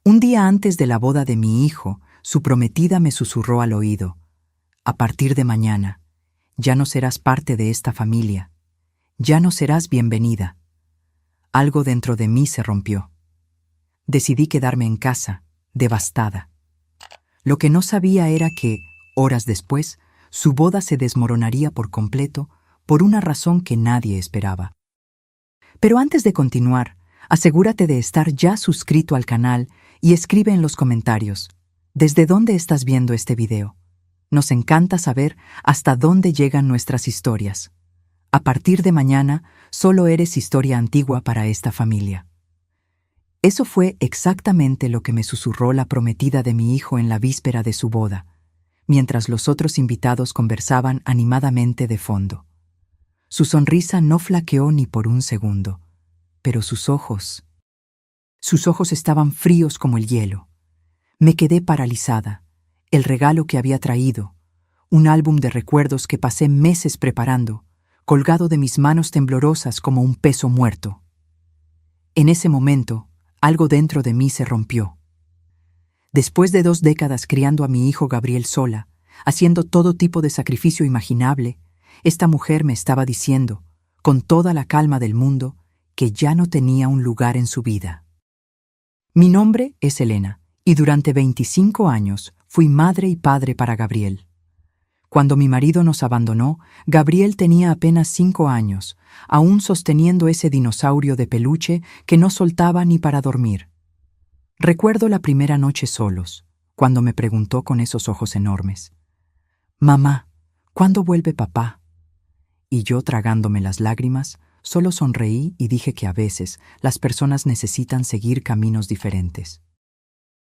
Un día antes de la boda de mi hijo, su prometida me susurró al oído: a partir de mañana, ya no serás parte de esta familia, ya no serás bienvenida. Algo dentro de mí se rompió. Decidí quedarme en casa, devastada. Lo que no sabía era que, horas después, su boda se desmoronaría por completo por una razón que nadie esperaba. Pero antes de continuar, asegúrate de estar ya suscrito al canal y escribe en los comentarios: ¿desde dónde estás viendo este video? Nos encanta saber hasta dónde llegan nuestras historias. A partir de mañana, solo eres historia antigua para esta familia. Eso fue exactamente lo que me susurró la prometida de mi hijo en la víspera de su boda, mientras los otros invitados conversaban animadamente de fondo. Su sonrisa no flaqueó ni por un segundo, pero sus ojos estaban fríos como el hielo. Me quedé paralizada. El regalo que había traído, un álbum de recuerdos que pasé meses preparando, colgado de mis manos temblorosas como un peso muerto. En ese momento, algo dentro de mí se rompió. Después de 2 décadas criando a mi hijo Gabriel sola, haciendo todo tipo de sacrificio imaginable, esta mujer me estaba diciendo, con toda la calma del mundo, que ya no tenía un lugar en su vida. Mi nombre es Elena, y durante 25 años fui madre y padre para Gabriel. Cuando mi marido nos abandonó, Gabriel tenía apenas 5 años, aún sosteniendo ese dinosaurio de peluche que no soltaba ni para dormir. Recuerdo la primera noche solos, cuando me preguntó con esos ojos enormes: «Mamá, ¿cuándo vuelve papá?». Y yo, tragándome las lágrimas, solo sonreí y dije que a veces las personas necesitan seguir caminos diferentes.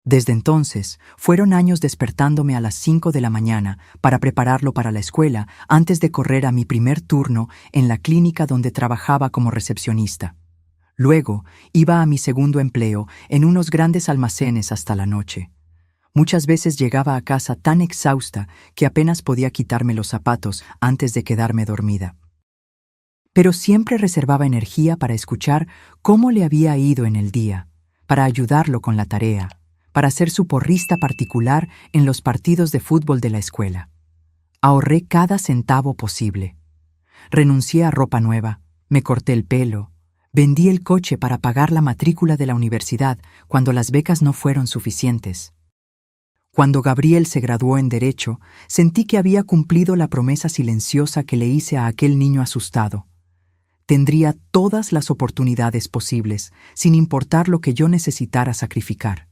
Desde entonces, fueron años despertándome a las 5 de la mañana para prepararlo para la escuela antes de correr a mi primer turno en la clínica donde trabajaba como recepcionista. Luego, iba a mi segundo empleo en unos grandes almacenes hasta la noche. Muchas veces llegaba a casa tan exhausta que apenas podía quitarme los zapatos antes de quedarme dormida. Pero siempre reservaba energía para escuchar cómo le había ido en el día, para ayudarlo con la tarea, para ser su porrista particular en los partidos de fútbol de la escuela. Ahorré cada centavo posible. Renuncié a ropa nueva, me corté el pelo, vendí el coche para pagar la matrícula de la universidad cuando las becas no fueron suficientes. Cuando Gabriel se graduó en Derecho, sentí que había cumplido la promesa silenciosa que le hice a aquel niño asustado. Tendría todas las oportunidades posibles, sin importar lo que yo necesitara sacrificar.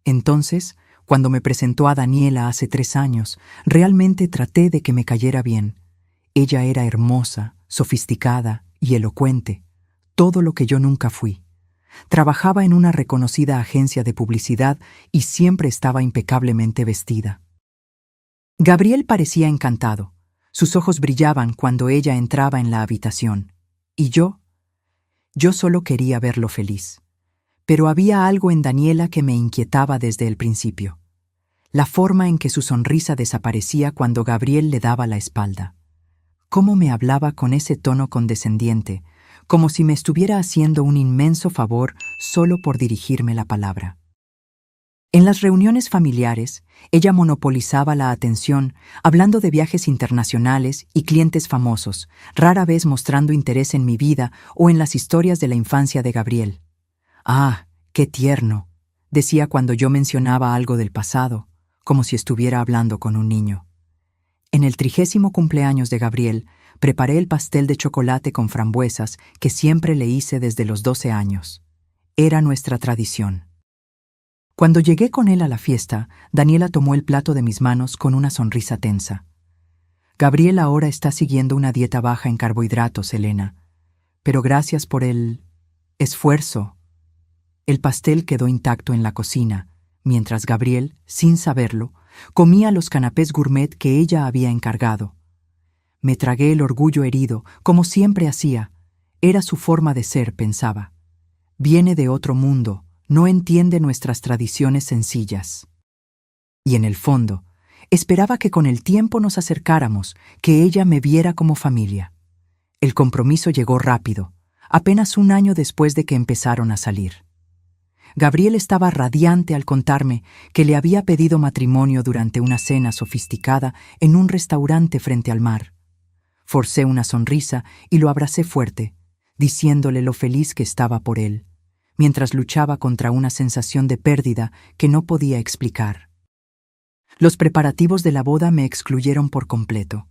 Entonces, cuando me presentó a Daniela hace 3 años, realmente traté de que me cayera bien. Ella era hermosa, sofisticada y elocuente, todo lo que yo nunca fui. Trabajaba en una reconocida agencia de publicidad y siempre estaba impecablemente vestida. Gabriel parecía encantado. Sus ojos brillaban cuando ella entraba en la habitación. Y yo solo quería verlo feliz. Pero había algo en Daniela que me inquietaba desde el principio. La forma en que su sonrisa desaparecía cuando Gabriel le daba la espalda. Cómo me hablaba con ese tono condescendiente, como si me estuviera haciendo un inmenso favor solo por dirigirme la palabra. En las reuniones familiares, ella monopolizaba la atención, hablando de viajes internacionales y clientes famosos, rara vez mostrando interés en mi vida o en las historias de la infancia de Gabriel. «Ah, qué tierno», decía cuando yo mencionaba algo del pasado, como si estuviera hablando con un niño. En el 30º cumpleaños de Gabriel, preparé el pastel de chocolate con frambuesas que siempre le hice desde los 12 años. Era nuestra tradición. Cuando llegué con él a la fiesta, Daniela tomó el plato de mis manos con una sonrisa tensa. «Gabriel ahora está siguiendo una dieta baja en carbohidratos, Elena. Pero gracias por el esfuerzo». El pastel quedó intacto en la cocina, mientras Gabriel, sin saberlo, comía los canapés gourmet que ella había encargado. Me tragué el orgullo herido, como siempre hacía. Era su forma de ser, pensaba. Viene de otro mundo, no entiende nuestras tradiciones sencillas. Y en el fondo, esperaba que con el tiempo nos acercáramos, que ella me viera como familia. El compromiso llegó rápido, apenas 1 año después de que empezaron a salir. Gabriel estaba radiante al contarme que le había pedido matrimonio durante una cena sofisticada en un restaurante frente al mar. Forcé una sonrisa y lo abracé fuerte, diciéndole lo feliz que estaba por él, mientras luchaba contra una sensación de pérdida que no podía explicar. Los preparativos de la boda me excluyeron por completo.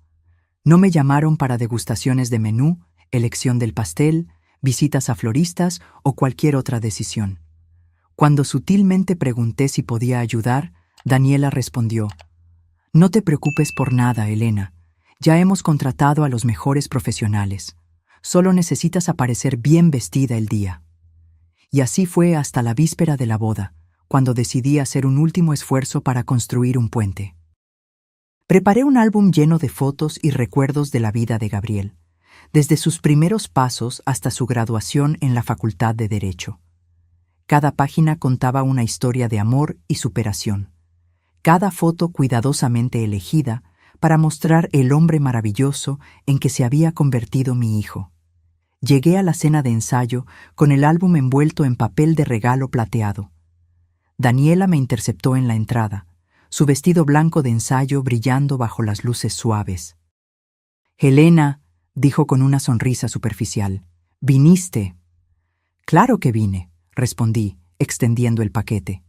No me llamaron para degustaciones de menú, elección del pastel, visitas a floristas o cualquier otra decisión. Cuando sutilmente pregunté si podía ayudar, Daniela respondió: «No te preocupes por nada, Elena. Ya hemos contratado a los mejores profesionales. Solo necesitas aparecer bien vestida el día». Y así fue hasta la víspera de la boda, cuando decidí hacer un último esfuerzo para construir un puente. Preparé un álbum lleno de fotos y recuerdos de la vida de Gabriel, desde sus primeros pasos hasta su graduación en la Facultad de Derecho. Cada página contaba una historia de amor y superación. Cada foto cuidadosamente elegida para mostrar el hombre maravilloso en que se había convertido mi hijo. Llegué a la cena de ensayo con el álbum envuelto en papel de regalo plateado. Daniela me interceptó en la entrada, su vestido blanco de ensayo brillando bajo las luces suaves. «Helena», dijo con una sonrisa superficial, «¿viniste?» «Claro que vine», respondí, extendiendo el paquete.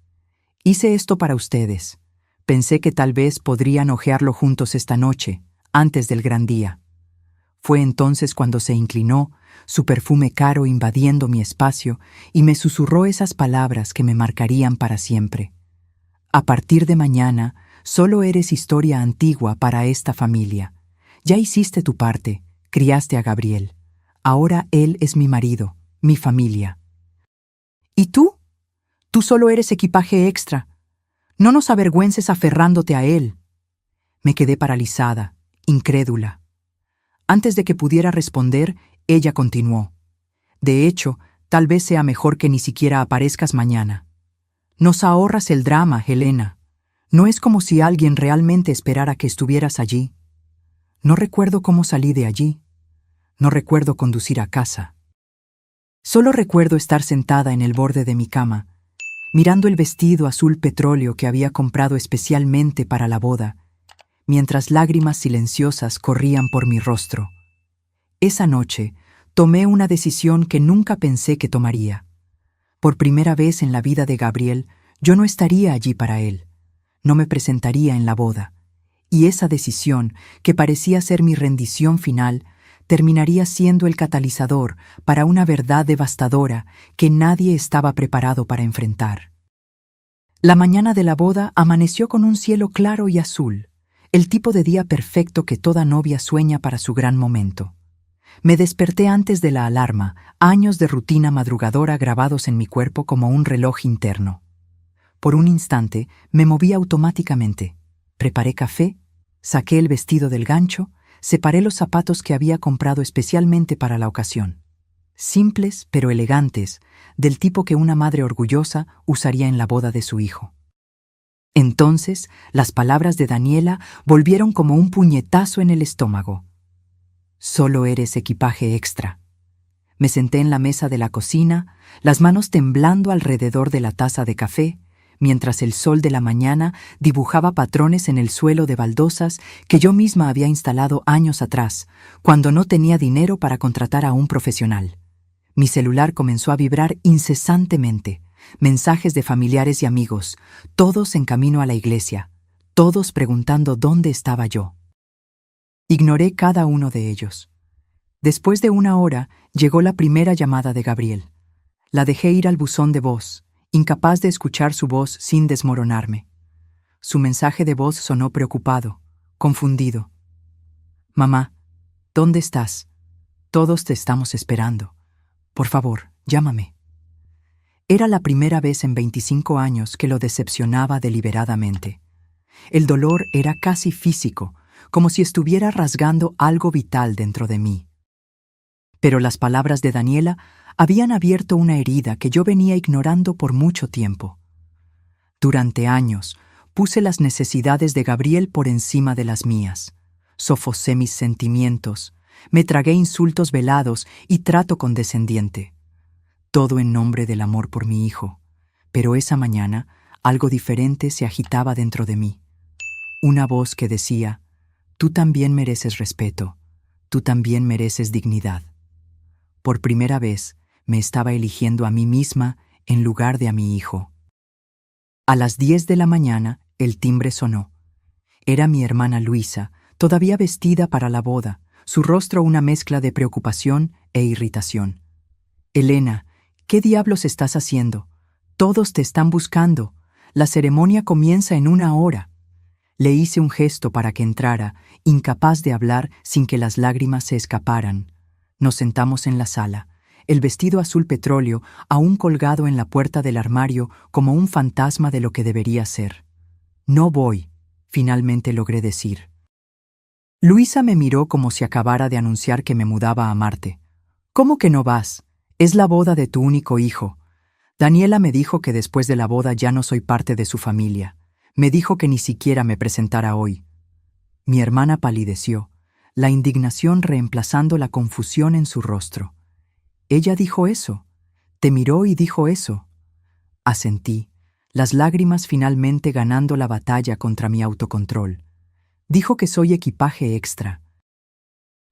«Hice esto para ustedes. Pensé que tal vez podrían hojearlo juntos esta noche, antes del gran día». Fue entonces cuando se inclinó, su perfume caro invadiendo mi espacio, y me susurró esas palabras que me marcarían para siempre. «A partir de mañana, solo eres historia antigua para esta familia. Ya hiciste tu parte, criaste a Gabriel. Ahora él es mi marido, mi familia». «¿Y tú? Tú solo eres equipaje extra. No nos avergüences aferrándote a él». Me quedé paralizada, incrédula. Antes de que pudiera responder, ella continuó: «De hecho, tal vez sea mejor que ni siquiera aparezcas mañana. Nos ahorras el drama, Helena. No es como si alguien realmente esperara que estuvieras allí. No recuerdo cómo salí de allí. No recuerdo conducir a casa. Solo recuerdo estar sentada en el borde de mi cama, mirando el vestido azul petróleo que había comprado especialmente para la boda, mientras lágrimas silenciosas corrían por mi rostro. Esa noche tomé una decisión que nunca pensé que tomaría. Por primera vez en la vida de Gabriel, yo no estaría allí para él. No me presentaría en la boda. Y esa decisión, que parecía ser mi rendición final, terminaría siendo el catalizador para una verdad devastadora que nadie estaba preparado para enfrentar. La mañana de la boda amaneció con un cielo claro y azul, el tipo de día perfecto que toda novia sueña para su gran momento. Me desperté antes de la alarma, años de rutina madrugadora grabados en mi cuerpo como un reloj interno. Por un instante me moví automáticamente. Preparé café, saqué el vestido del gancho, separé los zapatos que había comprado especialmente para la ocasión. Simples pero elegantes, del tipo que una madre orgullosa usaría en la boda de su hijo. Entonces, las palabras de Daniela volvieron como un puñetazo en el estómago. «Solo eres equipaje extra». Me senté en la mesa de la cocina, las manos temblando alrededor de la taza de café, mientras el sol de la mañana dibujaba patrones en el suelo de baldosas que yo misma había instalado años atrás, cuando no tenía dinero para contratar a un profesional. Mi celular comenzó a vibrar incesantemente, mensajes de familiares y amigos, todos en camino a la iglesia, todos preguntando dónde estaba yo. Ignoré cada uno de ellos. Después de una hora, llegó la primera llamada de Gabriel. La dejé ir al buzón de voz, incapaz de escuchar su voz sin desmoronarme. Su mensaje de voz sonó preocupado, confundido. «Mamá, ¿dónde estás? Todos te estamos esperando. Por favor, llámame». Era la primera vez en 25 años que lo decepcionaba deliberadamente. El dolor era casi físico, como si estuviera rasgando algo vital dentro de mí. Pero las palabras de Daniela habían abierto una herida que yo venía ignorando por mucho tiempo. Durante años, puse las necesidades de Gabriel por encima de las mías. Sofocé mis sentimientos, me tragué insultos velados y trato condescendiente. Todo en nombre del amor por mi hijo. Pero esa mañana, algo diferente se agitaba dentro de mí. Una voz que decía: tú también mereces respeto, tú también mereces dignidad. Por primera vez, me estaba eligiendo a mí misma en lugar de a mi hijo. A las 10 de la mañana, el timbre sonó. Era mi hermana Luisa, todavía vestida para la boda, su rostro una mezcla de preocupación e irritación. Elena, ¿qué diablos estás haciendo? Todos te están buscando. La ceremonia comienza en 1 hora. Le hice un gesto para que entrara, incapaz de hablar sin que las lágrimas se escaparan. Nos sentamos en la sala, el vestido azul petróleo aún colgado en la puerta del armario como un fantasma de lo que debería ser. No voy, finalmente logré decir. Luisa me miró como si acabara de anunciar que me mudaba a Marte. ¿Cómo que no vas? Es la boda de tu único hijo. Daniela me dijo que después de la boda ya no soy parte de su familia. Me dijo que ni siquiera me presentara hoy. Mi hermana palideció, la indignación reemplazando la confusión en su rostro. Ella dijo eso. Te miró y dijo eso. Asentí, las lágrimas finalmente ganando la batalla contra mi autocontrol. Dijo que soy equipaje extra,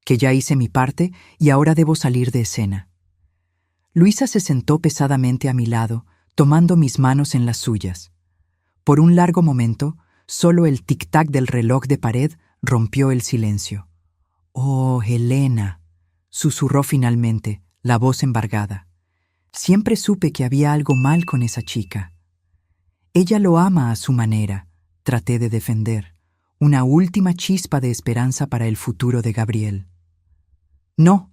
que ya hice mi parte y ahora debo salir de escena. Luisa se sentó pesadamente a mi lado, tomando mis manos en las suyas. Por un largo momento, solo el tic-tac del reloj de pared rompió el silencio. «Oh, Helena», susurró finalmente, la voz embargada. «Siempre supe que había algo mal con esa chica. Ella lo ama a su manera», traté de defender, una última chispa de esperanza para el futuro de Gabriel. «No»,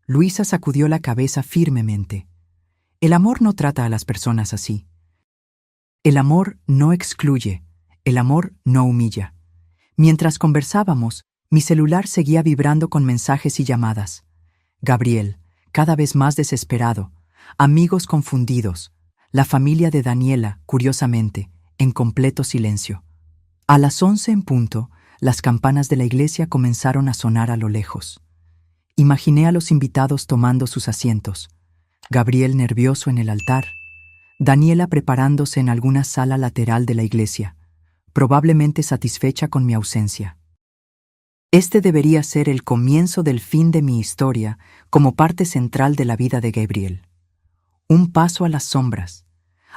Luisa sacudió la cabeza firmemente. «El amor no trata a las personas así. El amor no excluye, el amor no humilla». Mientras conversábamos, mi celular seguía vibrando con mensajes y llamadas. Gabriel, cada vez más desesperado, amigos confundidos, la familia de Daniela, curiosamente, en completo silencio. A las 11 en punto, las campanas de la iglesia comenzaron a sonar a lo lejos. Imaginé a los invitados tomando sus asientos, Gabriel nervioso en el altar, Daniela preparándose en alguna sala lateral de la iglesia, probablemente satisfecha con mi ausencia. Este debería ser el comienzo del fin de mi historia como parte central de la vida de Gabriel. Un paso a las sombras,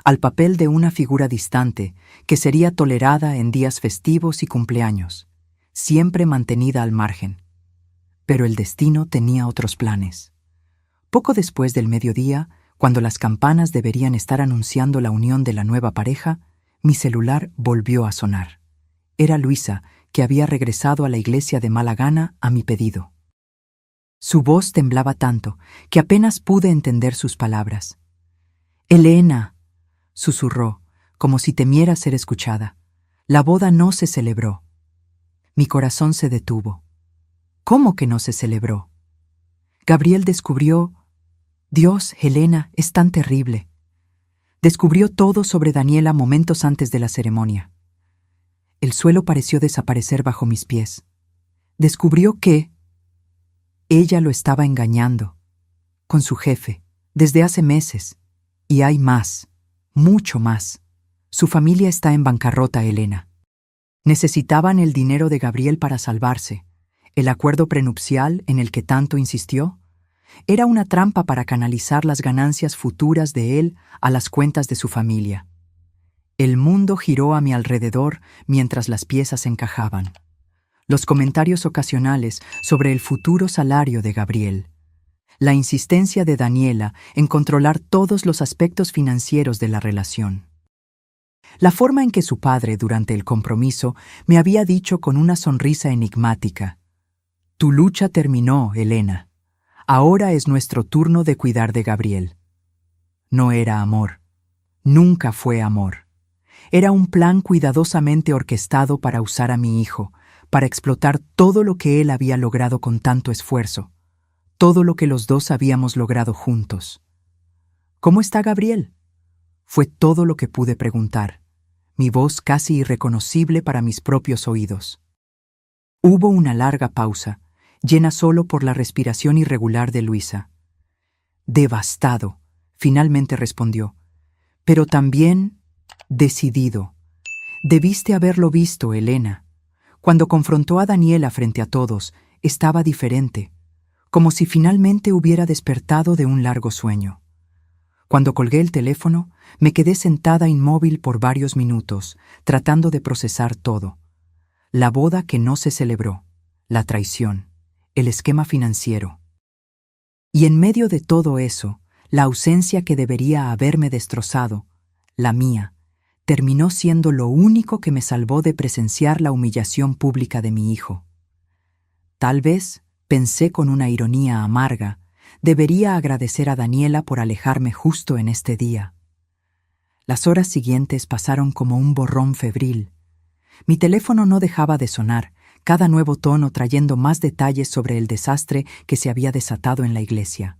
al papel de una figura distante que sería tolerada en días festivos y cumpleaños, siempre mantenida al margen. Pero el destino tenía otros planes. Poco después del mediodía, cuando las campanas deberían estar anunciando la unión de la nueva pareja, mi celular volvió a sonar. Era Luisa, que había regresado a la iglesia de mala gana a mi pedido. Su voz temblaba tanto que apenas pude entender sus palabras. «Elena», susurró, como si temiera ser escuchada. «La boda no se celebró». Mi corazón se detuvo. «¿Cómo que no se celebró?» Gabriel descubrió... Dios, Helena, es tan terrible. Descubrió todo sobre Daniela momentos antes de la ceremonia. El suelo pareció desaparecer bajo mis pies. Descubrió que ella lo estaba engañando, con su jefe, desde hace meses. Y hay más, mucho más. Su familia está en bancarrota, Helena. Necesitaban el dinero de Gabriel para salvarse. El acuerdo prenupcial en el que tanto insistió era una trampa para canalizar las ganancias futuras de él a las cuentas de su familia. El mundo giró a mi alrededor mientras las piezas encajaban. Los comentarios ocasionales sobre el futuro salario de Gabriel. La insistencia de Daniela en controlar todos los aspectos financieros de la relación. La forma en que su padre, durante el compromiso, me había dicho con una sonrisa enigmática: «Tu lucha terminó, Helena. Ahora es nuestro turno de cuidar de Gabriel». No era amor. Nunca fue amor. Era un plan cuidadosamente orquestado para usar a mi hijo, para explotar todo lo que él había logrado con tanto esfuerzo, todo lo que los dos habíamos logrado juntos. «¿Cómo está Gabriel?», fue todo lo que pude preguntar, mi voz casi irreconocible para mis propios oídos. Hubo una larga pausa, llena solo por la respiración irregular de Luisa. «Devastado», finalmente respondió, pero también decidido. Debiste haberlo visto, Elena. Cuando confrontó a Daniela frente a todos, estaba diferente, como si finalmente hubiera despertado de un largo sueño. Cuando colgué el teléfono, me quedé sentada inmóvil por varios minutos, tratando de procesar todo. La boda que no se celebró, la traición, el esquema financiero. Y en medio de todo eso, la ausencia que debería haberme destrozado, la mía, terminó siendo lo único que me salvó de presenciar la humillación pública de mi hijo. Tal vez, pensé con una ironía amarga, debería agradecer a Daniela por alejarme justo en este día. Las horas siguientes pasaron como un borrón febril. Mi teléfono no dejaba de sonar, cada nuevo tono trayendo más detalles sobre el desastre que se había desatado en la iglesia.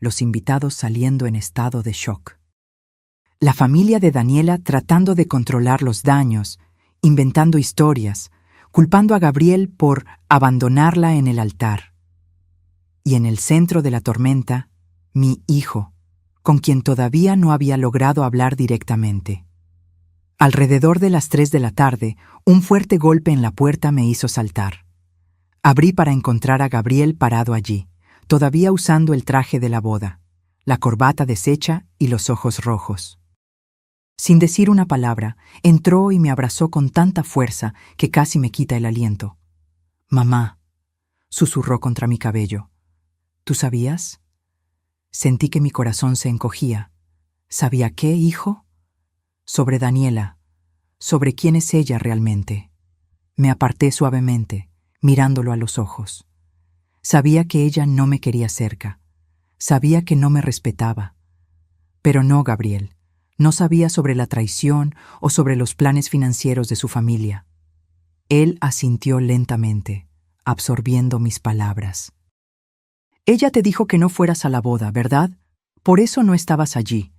Los invitados saliendo en estado de shock. La familia de Daniela tratando de controlar los daños, inventando historias, culpando a Gabriel por abandonarla en el altar. Y en el centro de la tormenta, mi hijo, con quien todavía no había logrado hablar directamente. Alrededor de las 3 de la tarde, un fuerte golpe en la puerta me hizo saltar. Abrí para encontrar a Gabriel parado allí, todavía usando el traje de la boda, la corbata deshecha y los ojos rojos. Sin decir una palabra, entró y me abrazó con tanta fuerza que casi me quita el aliento. «Mamá», susurró contra mi cabello. «¿Tú sabías?» Sentí que mi corazón se encogía. ¿Sabía qué, hijo? Sobre Daniela, sobre quién es ella realmente. Me aparté suavemente, mirándolo a los ojos. Sabía que ella no me quería cerca. Sabía que no me respetaba. Pero no, Gabriel. No sabía sobre la traición o sobre los planes financieros de su familia. Él asintió lentamente, absorbiendo mis palabras. Ella te dijo que no fueras a la boda, ¿verdad? Por eso no estabas allí.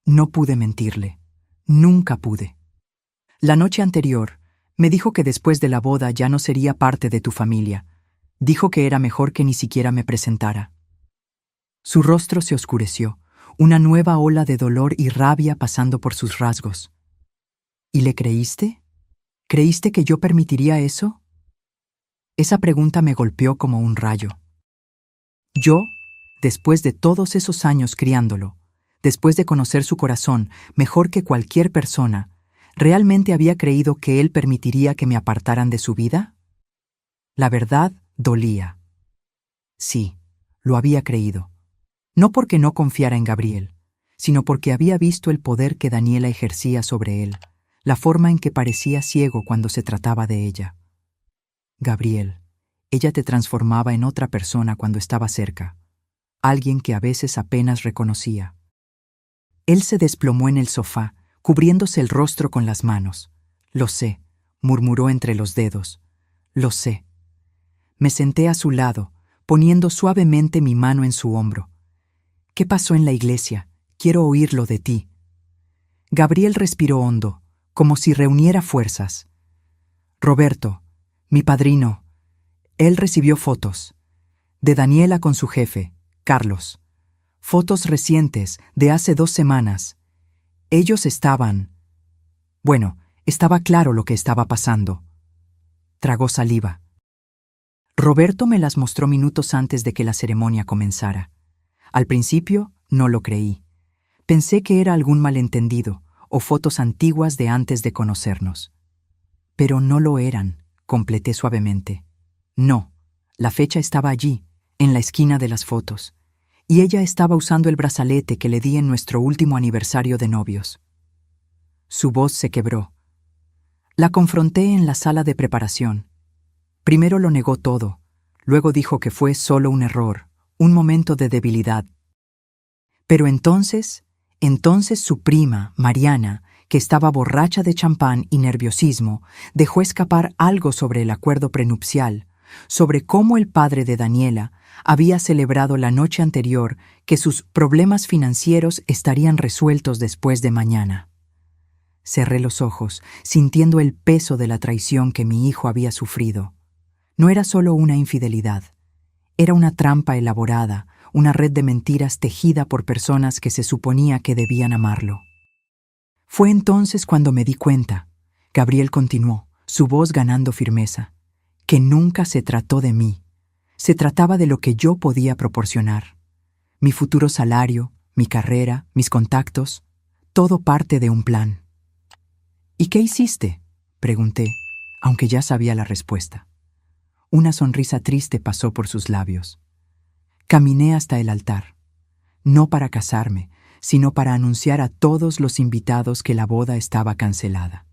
No pude mentirle. Nunca pude. La noche anterior, me dijo que después de la boda ya no sería parte de tu familia. Dijo que era mejor que ni siquiera me presentara. Su rostro se oscureció, una nueva ola de dolor y rabia pasando por sus rasgos. ¿Y le creíste? ¿Creíste que yo permitiría eso? Esa pregunta me golpeó como un rayo. Yo, después de todos esos años criándolo, después de conocer su corazón mejor que cualquier persona, ¿realmente había creído que él permitiría que me apartaran de su vida? La verdad dolía. Sí, lo había creído. No porque no confiara en Gabriel, sino porque había visto el poder que Daniela ejercía sobre él, la forma en que parecía ciego cuando se trataba de ella. Gabriel, ella te transformaba en otra persona cuando estaba cerca, alguien que a veces apenas reconocía. Él se desplomó en el sofá, cubriéndose el rostro con las manos. «Lo sé», murmuró entre los dedos. «Lo sé». Me senté a su lado, poniendo suavemente mi mano en su hombro. «¿Qué pasó en la iglesia? Quiero oírlo de ti». Gabriel respiró hondo, como si reuniera fuerzas. «Roberto, mi padrino, él recibió fotos. De Daniela con su jefe, Carlos. Fotos recientes, de hace 2 semanas. Ellos estaban... Bueno, estaba claro lo que estaba pasando». Tragó saliva. Roberto me las mostró minutos antes de que la ceremonia comenzara. Al principio, no lo creí. Pensé que era algún malentendido o fotos antiguas de antes de conocernos. Pero no lo eran, completé suavemente. No, la fecha estaba allí, en la esquina de las fotos, y ella estaba usando el brazalete que le di en nuestro último aniversario de novios. Su voz se quebró. La confronté en la sala de preparación. Primero lo negó todo, luego dijo que fue solo un error, un momento de debilidad. Pero entonces su prima, Mariana, que estaba borracha de champán y nerviosismo, dejó escapar algo sobre el acuerdo prenupcial, sobre cómo el padre de Daniela había celebrado la noche anterior que sus problemas financieros estarían resueltos después de mañana. Cerré los ojos, sintiendo el peso de la traición que mi hijo había sufrido. No era solo una infidelidad, era una trampa elaborada, una red de mentiras tejida por personas que se suponía que debían amarlo. Fue entonces cuando me di cuenta, Gabriel continuó, su voz ganando firmeza, que nunca se trató de mí. Se trataba de lo que yo podía proporcionar. Mi futuro salario, mi carrera, mis contactos, todo parte de un plan. ¿Y qué hiciste?, pregunté, aunque ya sabía la respuesta. Una sonrisa triste pasó por sus labios. Caminé hasta el altar, no para casarme, sino para anunciar a todos los invitados que la boda estaba cancelada.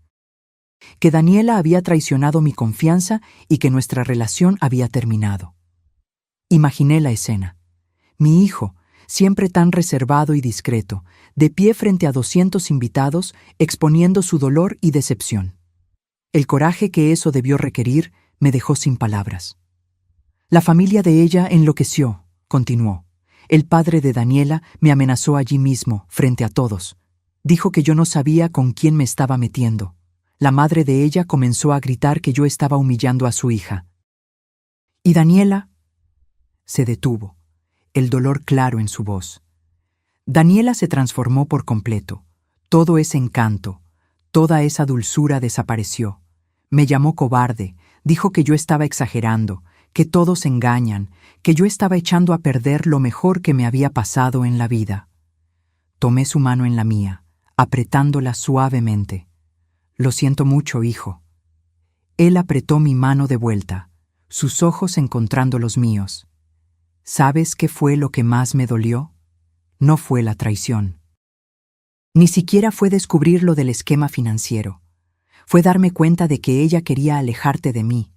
Que Daniela había traicionado mi confianza y que nuestra relación había terminado. Imaginé la escena. Mi hijo, siempre tan reservado y discreto, de pie frente a 200 invitados, exponiendo su dolor y decepción. El coraje que eso debió requerir me dejó sin palabras. La familia de ella enloqueció, continuó. El padre de Daniela me amenazó allí mismo, frente a todos. Dijo que yo no sabía con quién me estaba metiendo. La madre de ella comenzó a gritar que yo estaba humillando a su hija. ¿Y Daniela? Se detuvo, el dolor claro en su voz. Daniela se transformó por completo. Todo ese encanto, toda esa dulzura desapareció. Me llamó cobarde, dijo que yo estaba exagerando, que todos engañan, que yo estaba echando a perder lo mejor que me había pasado en la vida. Tomé su mano en la mía, apretándola suavemente. Lo siento mucho, hijo. Él apretó mi mano de vuelta, sus ojos encontrando los míos. ¿Sabes qué fue lo que más me dolió? No fue la traición. Ni siquiera fue descubrir lo del esquema financiero. Fue darme cuenta de que ella quería alejarte de mí,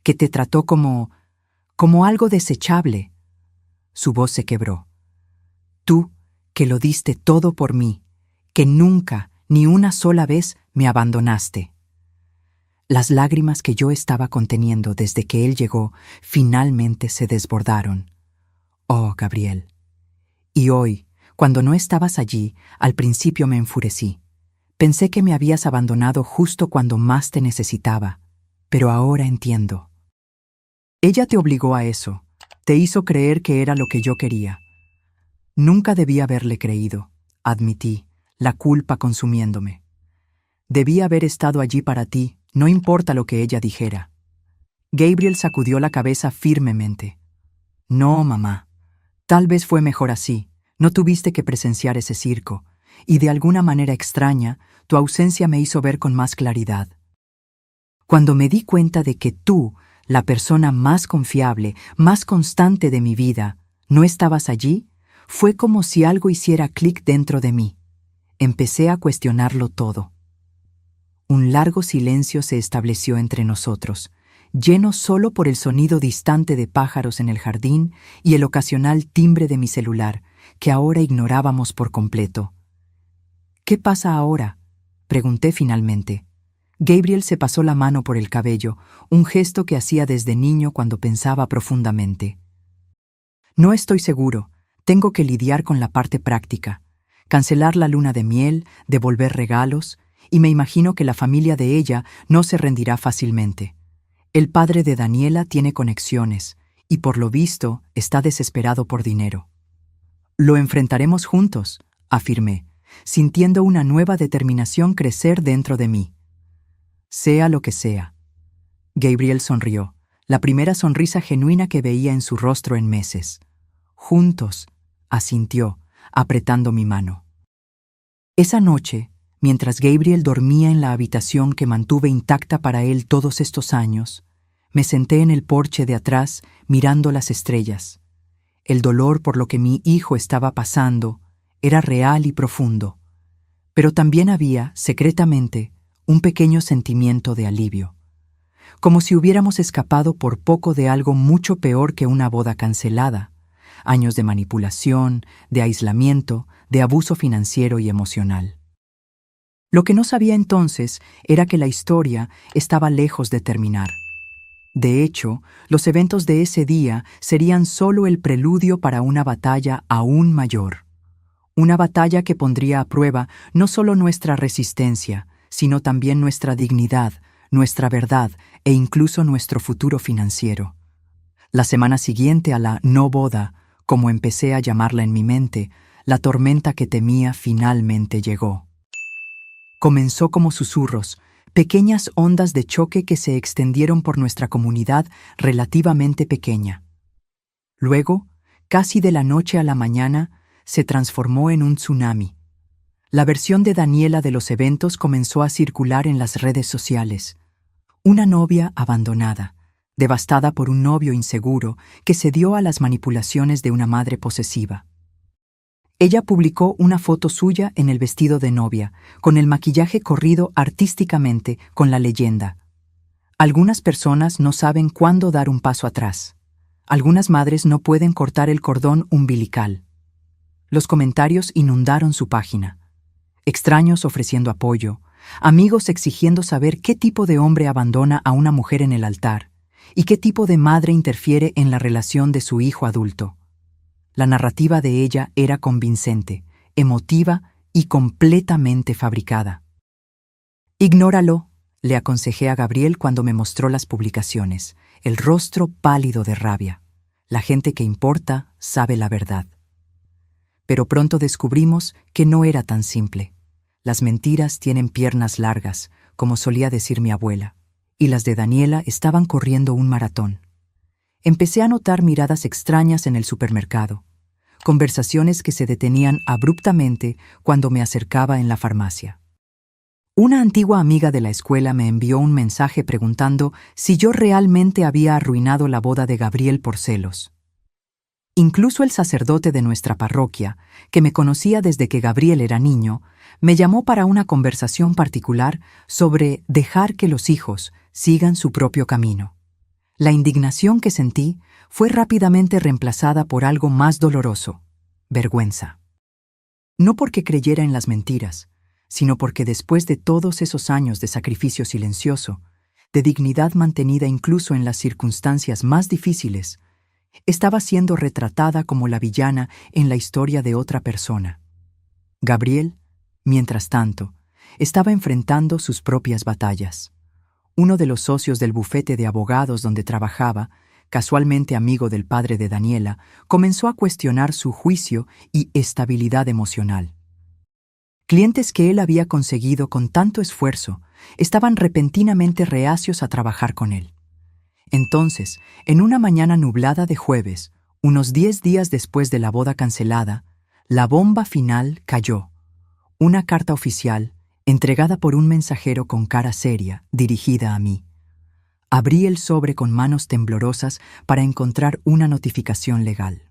que te trató como algo desechable. Su voz se quebró. Tú, que lo diste todo por mí, que nunca, ni una sola vez, me abandonaste. Las lágrimas que yo estaba conteniendo desde que él llegó finalmente se desbordaron. Oh, Gabriel. Y hoy, cuando no estabas allí, al principio me enfurecí. Pensé que me habías abandonado justo cuando más te necesitaba, pero ahora entiendo. Ella te obligó a eso, te hizo creer que era lo que yo quería. Nunca debí haberle creído, admití, la culpa consumiéndome. Debí haber estado allí para ti, no importa lo que ella dijera. Gabriel sacudió la cabeza firmemente. No, mamá. Tal vez fue mejor así. No tuviste que presenciar ese circo, y de alguna manera extraña, tu ausencia me hizo ver con más claridad. Cuando me di cuenta de que tú, la persona más confiable, más constante de mi vida, no estabas allí, fue como si algo hiciera clic dentro de mí. Empecé a cuestionarlo todo. Un largo silencio se estableció entre nosotros, lleno solo por el sonido distante de pájaros en el jardín y el ocasional timbre de mi celular, que ahora ignorábamos por completo. ¿Qué pasa ahora?, pregunté finalmente. Gabriel se pasó la mano por el cabello, un gesto que hacía desde niño cuando pensaba profundamente. No estoy seguro, tengo que lidiar con la parte práctica, cancelar la luna de miel, devolver regalos, y me imagino que la familia de ella no se rendirá fácilmente. El padre de Daniela tiene conexiones, y por lo visto está desesperado por dinero. Lo enfrentaremos juntos, afirmé, sintiendo una nueva determinación crecer dentro de mí. Sea lo que sea. Gabriel sonrió, la primera sonrisa genuina que veía en su rostro en meses. Juntos, asintió, apretando mi mano. Esa noche, mientras Gabriel dormía en la habitación que mantuve intacta para él todos estos años, me senté en el porche de atrás mirando las estrellas. El dolor por lo que mi hijo estaba pasando era real y profundo, pero también había, secretamente, un pequeño sentimiento de alivio, como si hubiéramos escapado por poco de algo mucho peor que una boda cancelada, años de manipulación, de aislamiento, de abuso financiero y emocional. Lo que no sabía entonces era que la historia estaba lejos de terminar. De hecho, los eventos de ese día serían solo el preludio para una batalla aún mayor. Una batalla que pondría a prueba no solo nuestra resistencia, sino también nuestra dignidad, nuestra verdad e incluso nuestro futuro financiero. La semana siguiente a la no boda, como empecé a llamarla en mi mente, la tormenta que temía finalmente llegó. Comenzó como susurros, pequeñas ondas de choque que se extendieron por nuestra comunidad relativamente pequeña. Luego, casi de la noche a la mañana, se transformó en un tsunami. La versión de Daniela de los eventos comenzó a circular en las redes sociales. Una novia abandonada, devastada por un novio inseguro que cedió a las manipulaciones de una madre posesiva. Ella publicó una foto suya en el vestido de novia, con el maquillaje corrido artísticamente con la leyenda: algunas personas no saben cuándo dar un paso atrás. Algunas madres no pueden cortar el cordón umbilical. Los comentarios inundaron su página. Extraños ofreciendo apoyo, amigos exigiendo saber qué tipo de hombre abandona a una mujer en el altar y qué tipo de madre interfiere en la relación de su hijo adulto. La narrativa de ella era convincente, emotiva y completamente fabricada. «Ignóralo», le aconsejé a Gabriel cuando me mostró las publicaciones, el rostro pálido de rabia. La gente que importa sabe la verdad. Pero pronto descubrimos que no era tan simple. Las mentiras tienen piernas largas, como solía decir mi abuela, y las de Daniela estaban corriendo un maratón. Empecé a notar miradas extrañas en el supermercado, conversaciones que se detenían abruptamente cuando me acercaba en la farmacia. Una antigua amiga de la escuela me envió un mensaje preguntando si yo realmente había arruinado la boda de Gabriel por celos. Incluso el sacerdote de nuestra parroquia, que me conocía desde que Gabriel era niño, me llamó para una conversación particular sobre dejar que los hijos sigan su propio camino. La indignación que sentí fue rápidamente reemplazada por algo más doloroso: vergüenza. No porque creyera en las mentiras, sino porque después de todos esos años de sacrificio silencioso, de dignidad mantenida incluso en las circunstancias más difíciles, estaba siendo retratada como la villana en la historia de otra persona. Gabriel, mientras tanto, estaba enfrentando sus propias batallas. Uno de los socios del bufete de abogados donde trabajaba, casualmente amigo del padre de Daniela, comenzó a cuestionar su juicio y estabilidad emocional. Clientes que él había conseguido con tanto esfuerzo estaban repentinamente reacios a trabajar con él. Entonces, en una mañana nublada de jueves, unos 10 días después de la boda cancelada, la bomba final cayó. Una carta oficial, entregada por un mensajero con cara seria, dirigida a mí. Abrí el sobre con manos temblorosas para encontrar una notificación legal.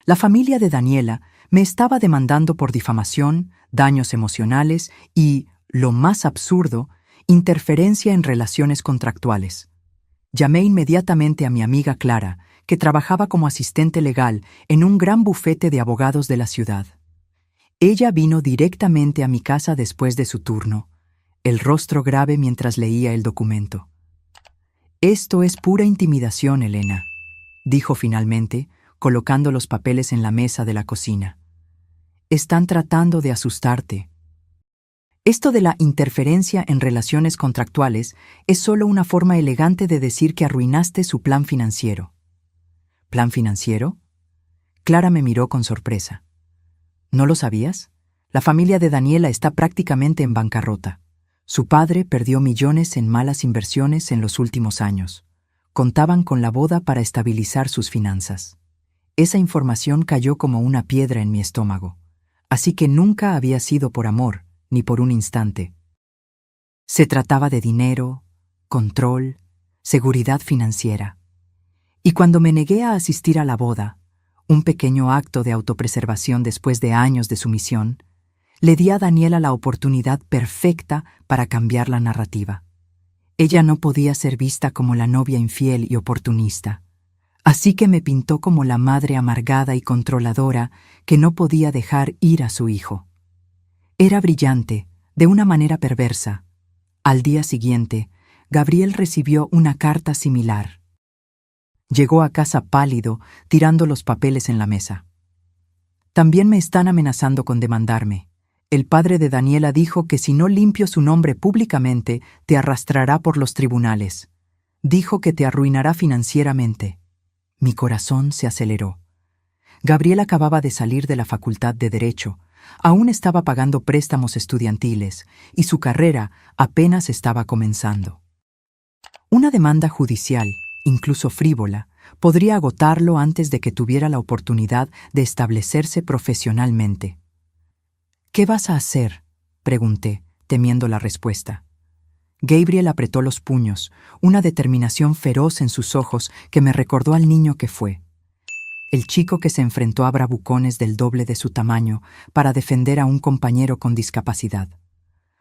La familia de Daniela me estaba demandando por difamación, daños emocionales y, lo más absurdo, interferencia en relaciones contractuales. Llamé inmediatamente a mi amiga Clara, que trabajaba como asistente legal en un gran bufete de abogados de la ciudad. Ella vino directamente a mi casa después de su turno, el rostro grave mientras leía el documento. «Esto es pura intimidación, Elena», dijo finalmente, colocando los papeles en la mesa de la cocina. «Están tratando de asustarte». Esto de la interferencia en relaciones contractuales es solo una forma elegante de decir que arruinaste su plan financiero. ¿Plan financiero? Clara me miró con sorpresa. ¿No lo sabías? La familia de Daniela está prácticamente en bancarrota. Su padre perdió millones en malas inversiones en los últimos años. Contaban con la boda para estabilizar sus finanzas. Esa información cayó como una piedra en mi estómago. Así que nunca había sido por amor, ni por un instante. Se trataba de dinero, control, seguridad financiera. Y cuando me negué a asistir a la boda, un pequeño acto de autopreservación después de años de sumisión, le di a Daniela la oportunidad perfecta para cambiar la narrativa. Ella no podía ser vista como la novia infiel y oportunista. Así que me pintó como la madre amargada y controladora que no podía dejar ir a su hijo. Era brillante, de una manera perversa. Al día siguiente, Gabriel recibió una carta similar. Llegó a casa pálido, tirando los papeles en la mesa. «También me están amenazando con demandarme. El padre de Daniela dijo que si no limpio su nombre públicamente, te arrastrará por los tribunales. Dijo que te arruinará financieramente». Mi corazón se aceleró. Gabriel acababa de salir de la Facultad de Derecho, aún estaba pagando préstamos estudiantiles y su carrera apenas estaba comenzando. Una demanda judicial, incluso frívola, podría agotarlo antes de que tuviera la oportunidad de establecerse profesionalmente. «¿Qué vas a hacer?», pregunté, temiendo la respuesta. Gabriel apretó los puños, una determinación feroz en sus ojos que me recordó al niño que fue. El chico que se enfrentó a bravucones del doble de su tamaño para defender a un compañero con discapacidad.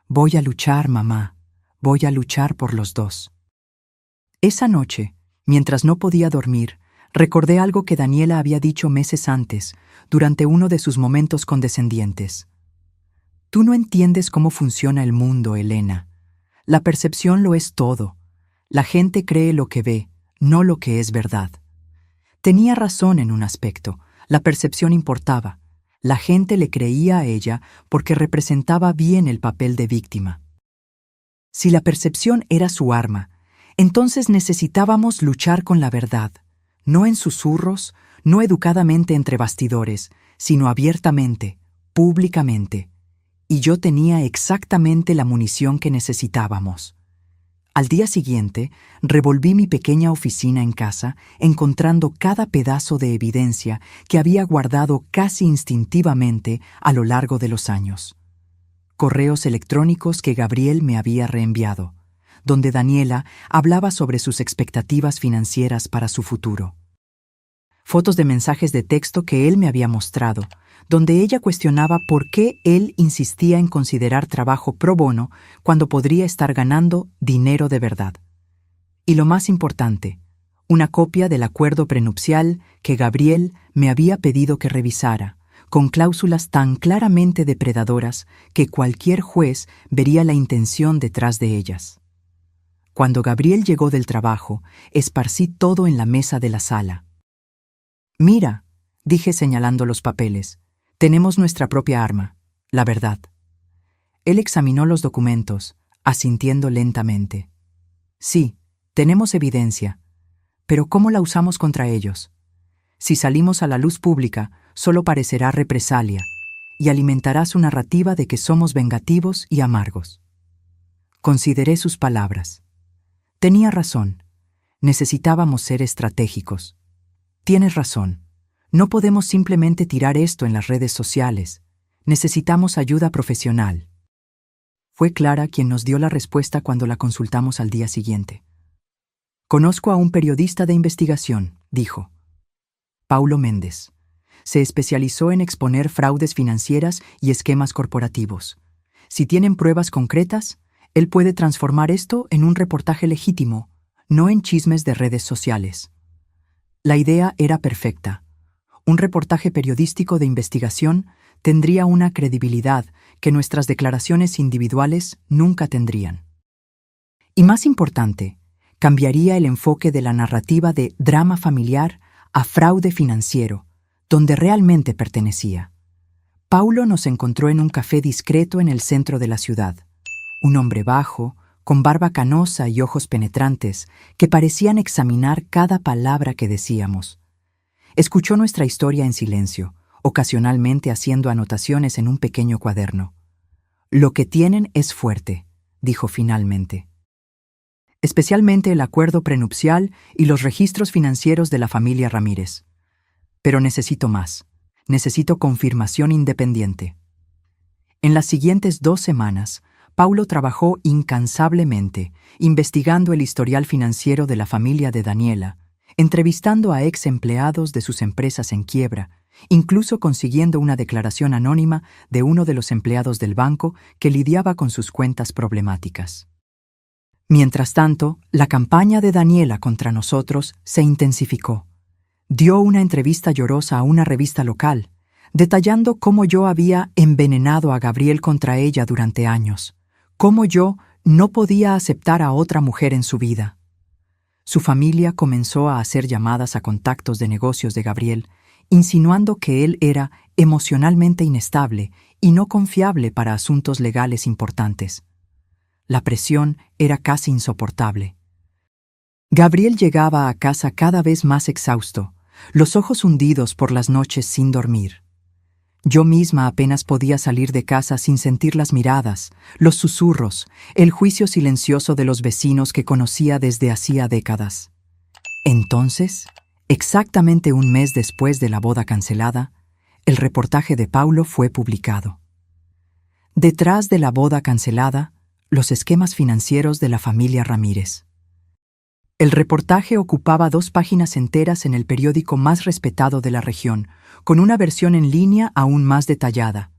«Voy a luchar, mamá. Voy a luchar por los dos». Esa noche, mientras no podía dormir, recordé algo que Daniela había dicho meses antes, durante uno de sus momentos condescendientes. «Tú no entiendes cómo funciona el mundo, Elena. La percepción lo es todo. La gente cree lo que ve, no lo que es verdad». Tenía razón en un aspecto. La percepción importaba. La gente le creía a ella porque representaba bien el papel de víctima. Si la percepción era su arma, entonces necesitábamos luchar con la verdad, no en susurros, no educadamente entre bastidores, sino abiertamente, públicamente. Y yo tenía exactamente la munición que necesitábamos. Al día siguiente, revolví mi pequeña oficina en casa, encontrando cada pedazo de evidencia que había guardado casi instintivamente a lo largo de los años. Correos electrónicos que Gabriel me había reenviado, donde Daniela hablaba sobre sus expectativas financieras para su futuro. Fotos de mensajes de texto que él me había mostrado, donde ella cuestionaba por qué él insistía en considerar trabajo pro bono cuando podría estar ganando dinero de verdad. Y lo más importante, una copia del acuerdo prenupcial que Gabriel me había pedido que revisara, con cláusulas tan claramente depredadoras que cualquier juez vería la intención detrás de ellas. Cuando Gabriel llegó del trabajo, esparcí todo en la mesa de la sala. «Mira», dije señalando los papeles, «tenemos nuestra propia arma, la verdad». Él examinó los documentos, asintiendo lentamente. «Sí, tenemos evidencia, pero ¿cómo la usamos contra ellos? Si salimos a la luz pública, solo parecerá represalia y alimentará su narrativa de que somos vengativos y amargos». Consideré sus palabras. Tenía razón. Necesitábamos ser estratégicos. Tienes razón. No podemos simplemente tirar esto en las redes sociales. Necesitamos ayuda profesional. Fue Clara quien nos dio la respuesta cuando la consultamos al día siguiente. «Conozco a un periodista de investigación», dijo. Paulo Méndez. Se especializó en exponer fraudes financieras y esquemas corporativos. Si tienen pruebas concretas, él puede transformar esto en un reportaje legítimo, no en chismes de redes sociales. La idea era perfecta. Un reportaje periodístico de investigación tendría una credibilidad que nuestras declaraciones individuales nunca tendrían. Y más importante, cambiaría el enfoque de la narrativa de drama familiar a fraude financiero, donde realmente pertenecía. Paulo nos encontró en un café discreto en el centro de la ciudad. Un hombre bajo, con barba canosa y ojos penetrantes, que parecían examinar cada palabra que decíamos. Escuchó nuestra historia en silencio, ocasionalmente haciendo anotaciones en un pequeño cuaderno. «Lo que tienen es fuerte», dijo finalmente. «Especialmente el acuerdo prenupcial y los registros financieros de la familia Ramírez. Pero necesito más. Necesito confirmación independiente». En las siguientes 2 semanas, Paulo trabajó incansablemente, investigando el historial financiero de la familia de Daniela, entrevistando a ex empleados de sus empresas en quiebra, incluso consiguiendo una declaración anónima de uno de los empleados del banco que lidiaba con sus cuentas problemáticas. Mientras tanto, la campaña de Daniela contra nosotros se intensificó. Dio una entrevista llorosa a una revista local, detallando cómo yo había envenenado a Gabriel contra ella durante años, cómo yo no podía aceptar a otra mujer en su vida. Su familia comenzó a hacer llamadas a contactos de negocios de Gabriel, insinuando que él era emocionalmente inestable y no confiable para asuntos legales importantes. La presión era casi insoportable. Gabriel llegaba a casa cada vez más exhausto, los ojos hundidos por las noches sin dormir. Yo misma apenas podía salir de casa sin sentir las miradas, los susurros, el juicio silencioso de los vecinos que conocía desde hacía décadas. Entonces, exactamente un mes después de la boda cancelada, el reportaje de Paulo fue publicado. Detrás de la boda cancelada, los esquemas financieros de la familia Ramírez. El reportaje ocupaba 2 páginas enteras en el periódico más respetado de la región, con una versión en línea aún más detallada.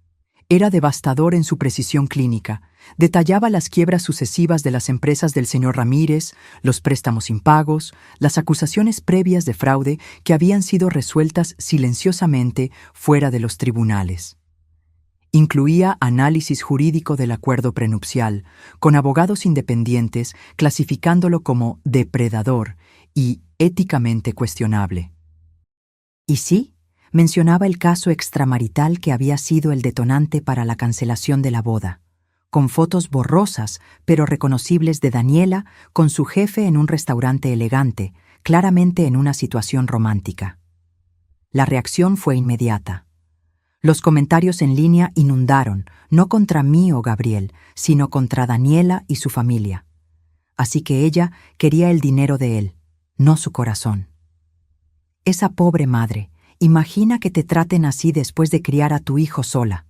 Era devastador en su precisión clínica. Detallaba las quiebras sucesivas de las empresas del señor Ramírez, los préstamos impagos, las acusaciones previas de fraude que habían sido resueltas silenciosamente fuera de los tribunales. Incluía análisis jurídico del acuerdo prenupcial, con abogados independientes clasificándolo como depredador y éticamente cuestionable. Y sí, mencionaba el caso extramarital que había sido el detonante para la cancelación de la boda, con fotos borrosas pero reconocibles de Daniela con su jefe en un restaurante elegante, claramente en una situación romántica. La reacción fue inmediata. Los comentarios en línea inundaron, no contra mí o Gabriel, sino contra Daniela y su familia. Así que ella quería el dinero de él, no su corazón. Esa pobre madre, imagina que te traten así después de criar a tu hijo sola.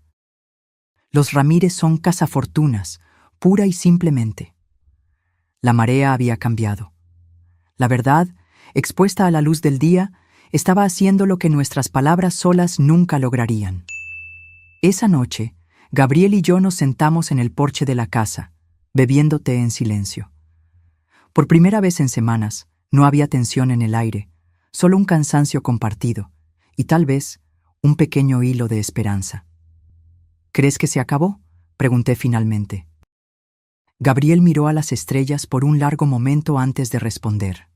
Los Ramírez son cazafortunas, pura y simplemente. La marea había cambiado. La verdad, expuesta a la luz del día, estaba haciendo lo que nuestras palabras solas nunca lograrían. Esa noche, Gabriel y yo nos sentamos en el porche de la casa, bebiendo té en silencio. Por primera vez en semanas, no había tensión en el aire, solo un cansancio compartido, y tal vez un pequeño hilo de esperanza. ¿Crees que se acabó?, pregunté finalmente. Gabriel miró a las estrellas por un largo momento antes de responder.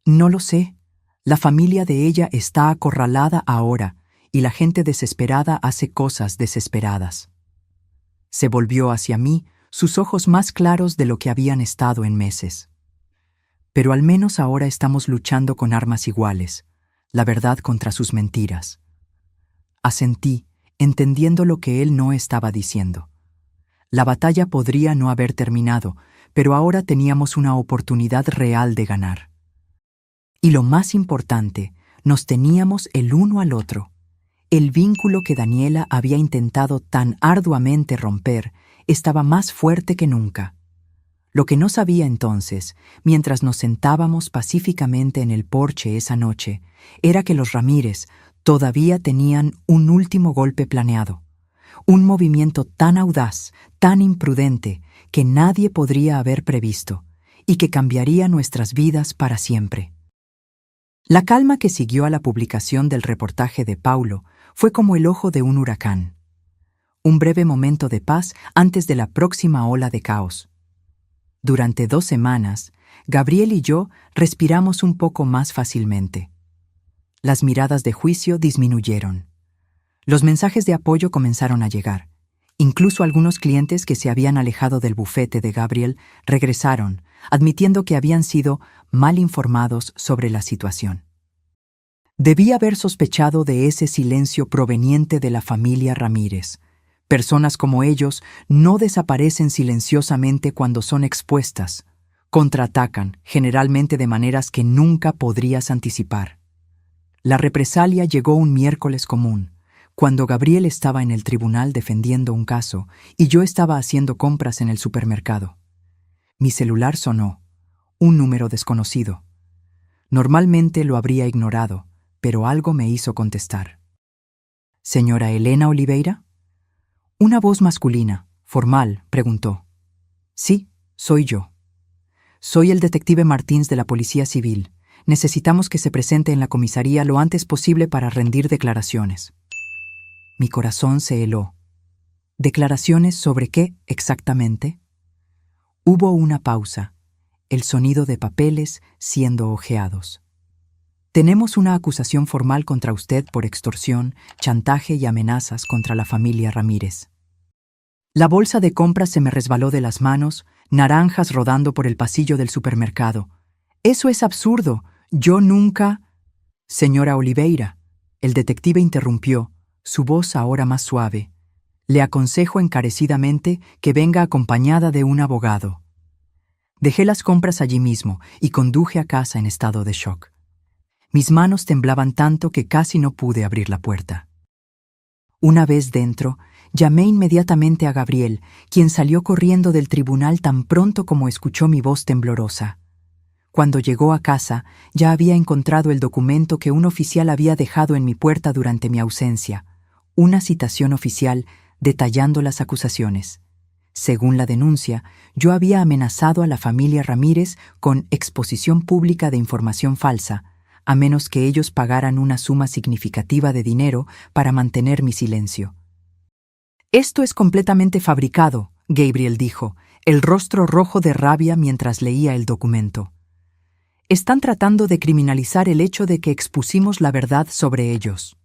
No lo sé. La familia de ella está acorralada ahora y la gente desesperada hace cosas desesperadas. Se volvió hacia mí, sus ojos más claros de lo que habían estado en meses. Pero al menos ahora estamos luchando con armas iguales, la verdad contra sus mentiras. Asentí, entendiendo lo que él no estaba diciendo. La batalla podría no haber terminado, pero ahora teníamos una oportunidad real de ganar. Y lo más importante, nos teníamos el uno al otro. El vínculo que Daniela había intentado tan arduamente romper estaba más fuerte que nunca. Lo que no sabía entonces, mientras nos sentábamos pacíficamente en el porche esa noche, era que los Ramírez todavía tenían un último golpe planeado. Un movimiento tan audaz, tan imprudente, que nadie podría haber previsto, y que cambiaría nuestras vidas para siempre. La calma que siguió a la publicación del reportaje de Paulo fue como el ojo de un huracán. Un breve momento de paz antes de la próxima ola de caos. Durante 2 semanas, Gabriel y yo respiramos un poco más fácilmente. Las miradas de juicio disminuyeron. Los mensajes de apoyo comenzaron a llegar. Incluso algunos clientes que se habían alejado del bufete de Gabriel regresaron, admitiendo que habían sido mal informados sobre la situación. Debí haber sospechado de ese silencio proveniente de la familia Ramírez. Personas como ellos no desaparecen silenciosamente cuando son expuestas. Contraatacan, generalmente de maneras que nunca podrías anticipar. La represalia llegó un miércoles común, cuando Gabriel estaba en el tribunal defendiendo un caso y yo estaba haciendo compras en el supermercado. Mi celular sonó, un número desconocido. Normalmente lo habría ignorado, pero algo me hizo contestar. ¿Señora Elena Oliveira? Una voz masculina, formal, preguntó. Sí, soy yo. Soy el detective Martins de la Policía Civil. Necesitamos que se presente en la comisaría lo antes posible para rendir declaraciones. Mi corazón se heló. ¿Declaraciones sobre qué exactamente? Hubo una pausa, el sonido de papeles siendo hojeados. Tenemos una acusación formal contra usted por extorsión, chantaje y amenazas contra la familia Ramírez. La bolsa de compras se me resbaló de las manos, naranjas rodando por el pasillo del supermercado. Eso es absurdo. Yo nunca... Señora Oliveira, el detective interrumpió, su voz ahora más suave. Le aconsejo encarecidamente que venga acompañada de un abogado. Dejé las compras allí mismo y conduje a casa en estado de shock. Mis manos temblaban tanto que casi no pude abrir la puerta. Una vez dentro, llamé inmediatamente a Gabriel, quien salió corriendo del tribunal tan pronto como escuchó mi voz temblorosa. Cuando llegó a casa, ya había encontrado el documento que un oficial había dejado en mi puerta durante mi ausencia, una citación oficial detallando las acusaciones. Según la denuncia, yo había amenazado a la familia Ramírez con exposición pública de información falsa, a menos que ellos pagaran una suma significativa de dinero para mantener mi silencio. «Esto es completamente fabricado», Gabriel dijo, el rostro rojo de rabia mientras leía el documento. «Están tratando de criminalizar el hecho de que expusimos la verdad sobre ellos».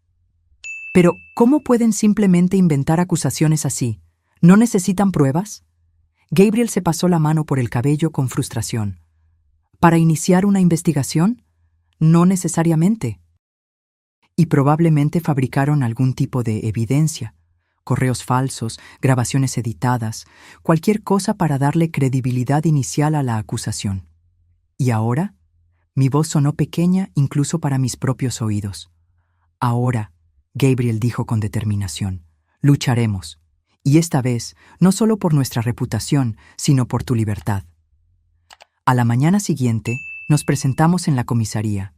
«Pero, ¿cómo pueden simplemente inventar acusaciones así? ¿No necesitan pruebas?» Gabriel se pasó la mano por el cabello con frustración. «¿Para iniciar una investigación? No necesariamente». «Y probablemente fabricaron algún tipo de evidencia, correos falsos, grabaciones editadas, cualquier cosa para darle credibilidad inicial a la acusación. ¿Y ahora?» Mi voz sonó pequeña incluso para mis propios oídos. «Ahora», Gabriel dijo con determinación, «lucharemos. Y esta vez, no solo por nuestra reputación, sino por tu libertad». A la mañana siguiente, nos presentamos en la comisaría.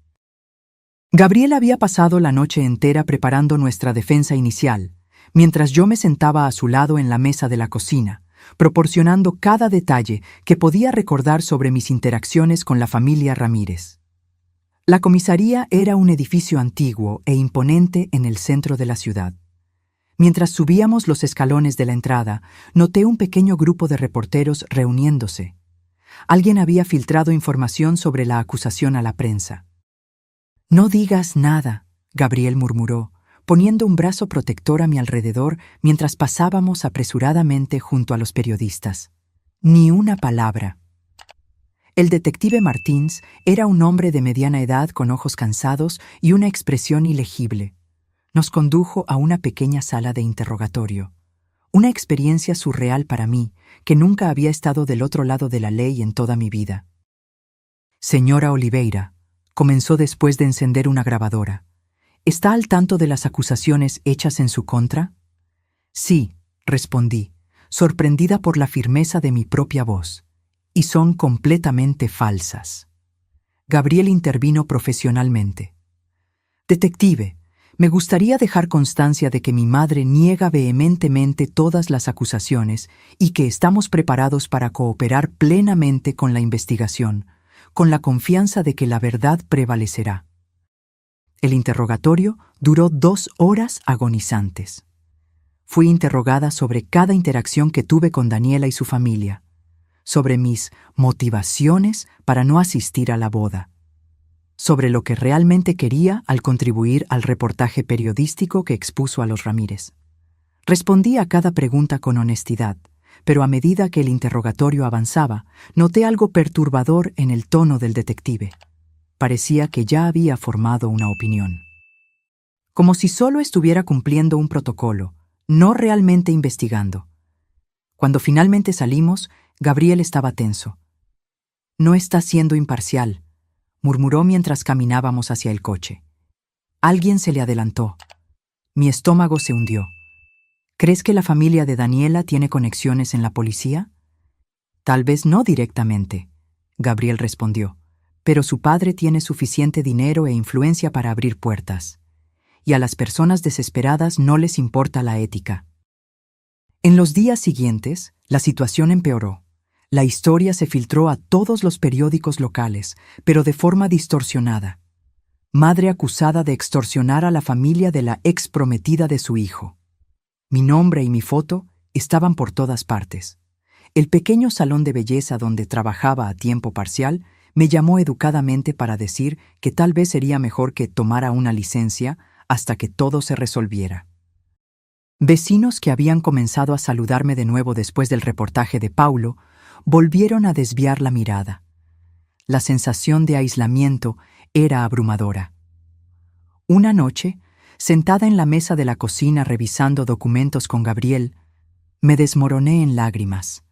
Gabriel había pasado la noche entera preparando nuestra defensa inicial, mientras yo me sentaba a su lado en la mesa de la cocina, proporcionando cada detalle que podía recordar sobre mis interacciones con la familia Ramírez. La comisaría era un edificio antiguo e imponente en el centro de la ciudad. Mientras subíamos los escalones de la entrada, noté un pequeño grupo de reporteros reuniéndose. Alguien había filtrado información sobre la acusación a la prensa. «No digas nada», Gabriel murmuró, poniendo un brazo protector a mi alrededor mientras pasábamos apresuradamente junto a los periodistas. «Ni una palabra». El detective Martins era un hombre de mediana edad con ojos cansados y una expresión ilegible. Nos condujo a una pequeña sala de interrogatorio. Una experiencia surreal para mí, que nunca había estado del otro lado de la ley en toda mi vida. «Señora Oliveira», comenzó después de encender una grabadora, «¿está al tanto de las acusaciones hechas en su contra?» «Sí», respondí, sorprendida por la firmeza de mi propia voz. «Y son completamente falsas». Gabriel intervino profesionalmente. «Detective, me gustaría dejar constancia de que mi madre niega vehementemente todas las acusaciones y que estamos preparados para cooperar plenamente con la investigación, con la confianza de que la verdad prevalecerá». El interrogatorio duró 2 horas agonizantes. Fui interrogada sobre cada interacción que tuve con Daniela y su familia, sobre mis motivaciones para no asistir a la boda, sobre lo que realmente quería al contribuir al reportaje periodístico que expuso a los Ramírez. Respondí a cada pregunta con honestidad, pero a medida que el interrogatorio avanzaba, noté algo perturbador en el tono del detective. Parecía que ya había formado una opinión. Como si solo estuviera cumpliendo un protocolo, no realmente investigando. Cuando finalmente salimos, Gabriel estaba tenso. «No está siendo imparcial», murmuró mientras caminábamos hacia el coche. Alguien se le adelantó. Mi estómago se hundió. «¿Crees que la familia de Daniela tiene conexiones en la policía?» «Tal vez no directamente», Gabriel respondió, «pero su padre tiene suficiente dinero e influencia para abrir puertas. Y a las personas desesperadas no les importa la ética». En los días siguientes, la situación empeoró. La historia se filtró a todos los periódicos locales, pero de forma distorsionada. Madre acusada de extorsionar a la familia de la ex prometida de su hijo. Mi nombre y mi foto estaban por todas partes. El pequeño salón de belleza donde trabajaba a tiempo parcial me llamó educadamente para decir que tal vez sería mejor que tomara una licencia hasta que todo se resolviera. Vecinos que habían comenzado a saludarme de nuevo después del reportaje de Paulo volvieron a desviar la mirada. La sensación de aislamiento era abrumadora. Una noche, sentada en la mesa de la cocina revisando documentos con Gabriel, me desmoroné en lágrimas.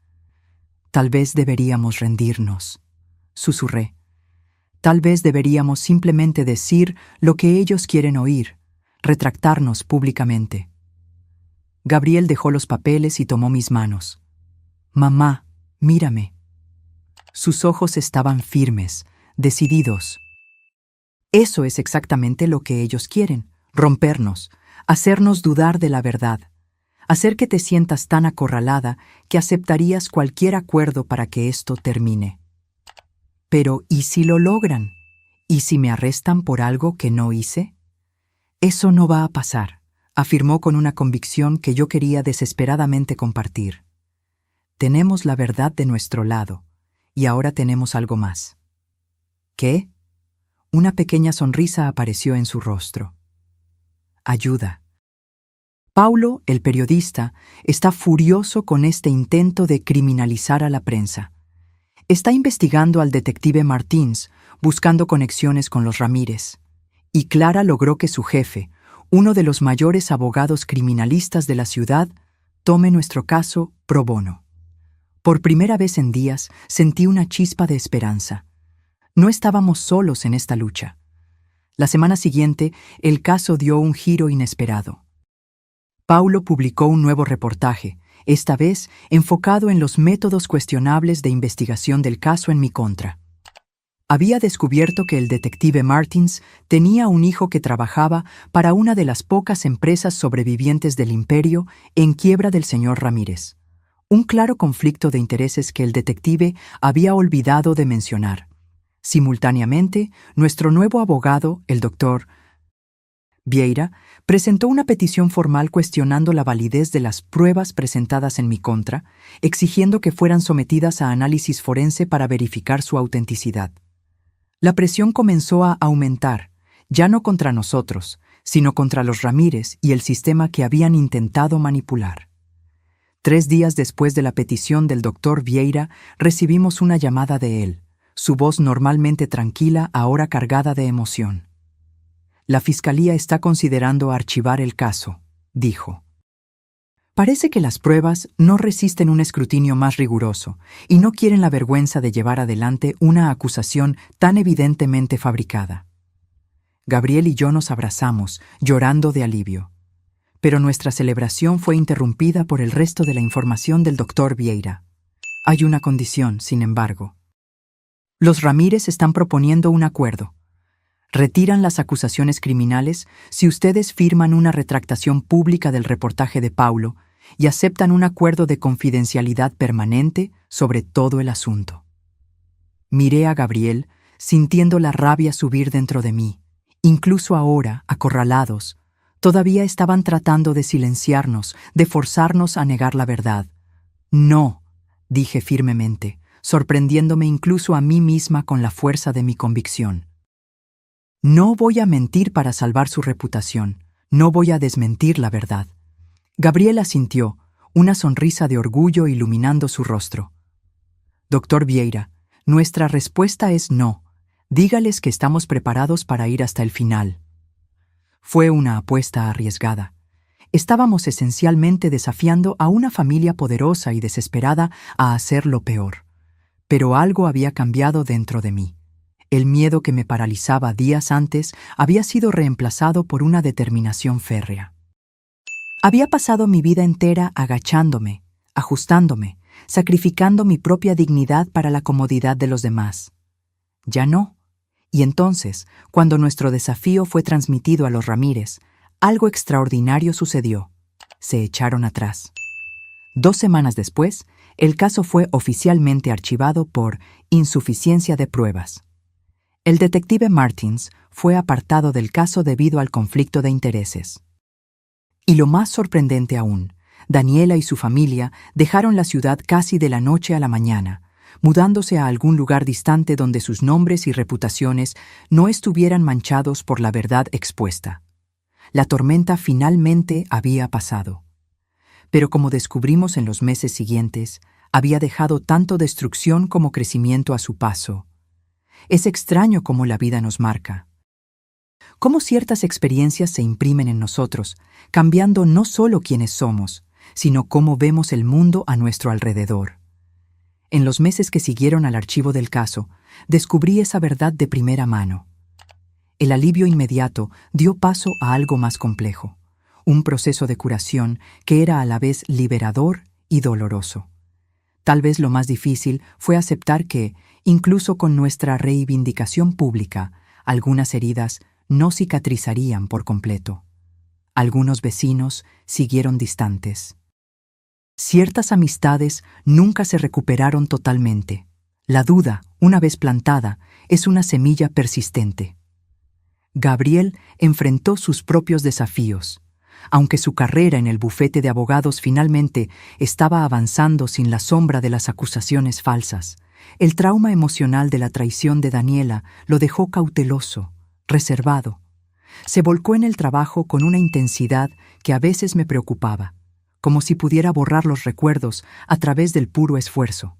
Tal vez deberíamos rendirnos, susurré. Tal vez deberíamos simplemente decir lo que ellos quieren oír, retractarnos públicamente. Gabriel dejó los papeles y tomó mis manos. Mamá, mírame. Sus ojos estaban firmes, decididos. Eso es exactamente lo que ellos quieren, rompernos, hacernos dudar de la verdad, hacer que te sientas tan acorralada que aceptarías cualquier acuerdo para que esto termine. Pero, ¿y si lo logran? ¿Y si me arrestan por algo que no hice? Eso no va a pasar, afirmó con una convicción que yo quería desesperadamente compartir. Tenemos la verdad de nuestro lado, y ahora tenemos algo más. ¿Qué? Una pequeña sonrisa apareció en su rostro. Ayuda. Paulo, el periodista, está furioso con este intento de criminalizar a la prensa. Está investigando al detective Martins, buscando conexiones con los Ramírez. Y Clara logró que su jefe, uno de los mayores abogados criminalistas de la ciudad, tome nuestro caso pro bono. Por primera vez en días sentí una chispa de esperanza. No estábamos solos en esta lucha. La semana siguiente, el caso dio un giro inesperado. Paulo publicó un nuevo reportaje, esta vez enfocado en los métodos cuestionables de investigación del caso en mi contra. Había descubierto que el detective Martins tenía un hijo que trabajaba para una de las pocas empresas sobrevivientes del imperio en quiebra del señor Ramírez. Un claro conflicto de intereses que el detective había olvidado de mencionar. Simultáneamente, nuestro nuevo abogado, el doctor Vieira, presentó una petición formal cuestionando la validez de las pruebas presentadas en mi contra, exigiendo que fueran sometidas a análisis forense para verificar su autenticidad. La presión comenzó a aumentar, ya no contra nosotros, sino contra los Ramírez y el sistema que habían intentado manipular. 3 días después de la petición del doctor Vieira, recibimos una llamada de él, su voz normalmente tranquila, ahora cargada de emoción. La Fiscalía está considerando archivar el caso, dijo. Parece que las pruebas no resisten un escrutinio más riguroso y no quieren la vergüenza de llevar adelante una acusación tan evidentemente fabricada. Gabriel y yo nos abrazamos, llorando de alivio. Pero nuestra celebración fue interrumpida por el resto de la información del doctor Vieira. Hay una condición, sin embargo. Los Ramírez están proponiendo un acuerdo. Retiran las acusaciones criminales si ustedes firman una retractación pública del reportaje de Paulo y aceptan un acuerdo de confidencialidad permanente sobre todo el asunto. Miré a Gabriel, sintiendo la rabia subir dentro de mí. Incluso ahora, acorralados, todavía estaban tratando de silenciarnos, de forzarnos a negar la verdad. No, dije firmemente, sorprendiéndome incluso a mí misma con la fuerza de mi convicción. No voy a mentir para salvar su reputación, no voy a desmentir la verdad. Gabriel asintió, una sonrisa de orgullo iluminando su rostro. Doctor Vieira, nuestra respuesta es no. Dígales que estamos preparados para ir hasta el final. Fue una apuesta arriesgada. Estábamos esencialmente desafiando a una familia poderosa y desesperada a hacer lo peor. Pero algo había cambiado dentro de mí. El miedo que me paralizaba días antes había sido reemplazado por una determinación férrea. Había pasado mi vida entera agachándome, ajustándome, sacrificando mi propia dignidad para la comodidad de los demás. Ya no. Y entonces, cuando nuestro desafío fue transmitido a los Ramírez, algo extraordinario sucedió. Se echaron atrás. 2 semanas después, el caso fue oficialmente archivado por insuficiencia de pruebas. El detective Martins fue apartado del caso debido al conflicto de intereses. Y lo más sorprendente aún, Daniela y su familia dejaron la ciudad casi de la noche a la mañana, mudándose a algún lugar distante donde sus nombres y reputaciones no estuvieran manchados por la verdad expuesta. La tormenta finalmente había pasado. Pero como descubrimos en los meses siguientes, había dejado tanto destrucción como crecimiento a su paso. Es extraño cómo la vida nos marca. cómo ciertas experiencias se imprimen en nosotros, cambiando no solo quiénes somos, sino cómo vemos el mundo a nuestro alrededor. En los meses que siguieron al archivo del caso, descubrí esa verdad de primera mano. El alivio inmediato dio paso a algo más complejo, un proceso de curación que era a la vez liberador y doloroso. Tal vez lo más difícil fue aceptar que, incluso con nuestra reivindicación pública, algunas heridas no cicatrizarían por completo. Algunos vecinos siguieron distantes. Ciertas amistades nunca se recuperaron totalmente. La duda, una vez plantada, es una semilla persistente. Gabriel enfrentó sus propios desafíos. Aunque su carrera en el bufete de abogados finalmente estaba avanzando sin la sombra de las acusaciones falsas, el trauma emocional de la traición de Daniela lo dejó cauteloso, reservado. Se volcó en el trabajo con una intensidad que a veces me preocupaba, como si pudiera borrar los recuerdos a través del puro esfuerzo.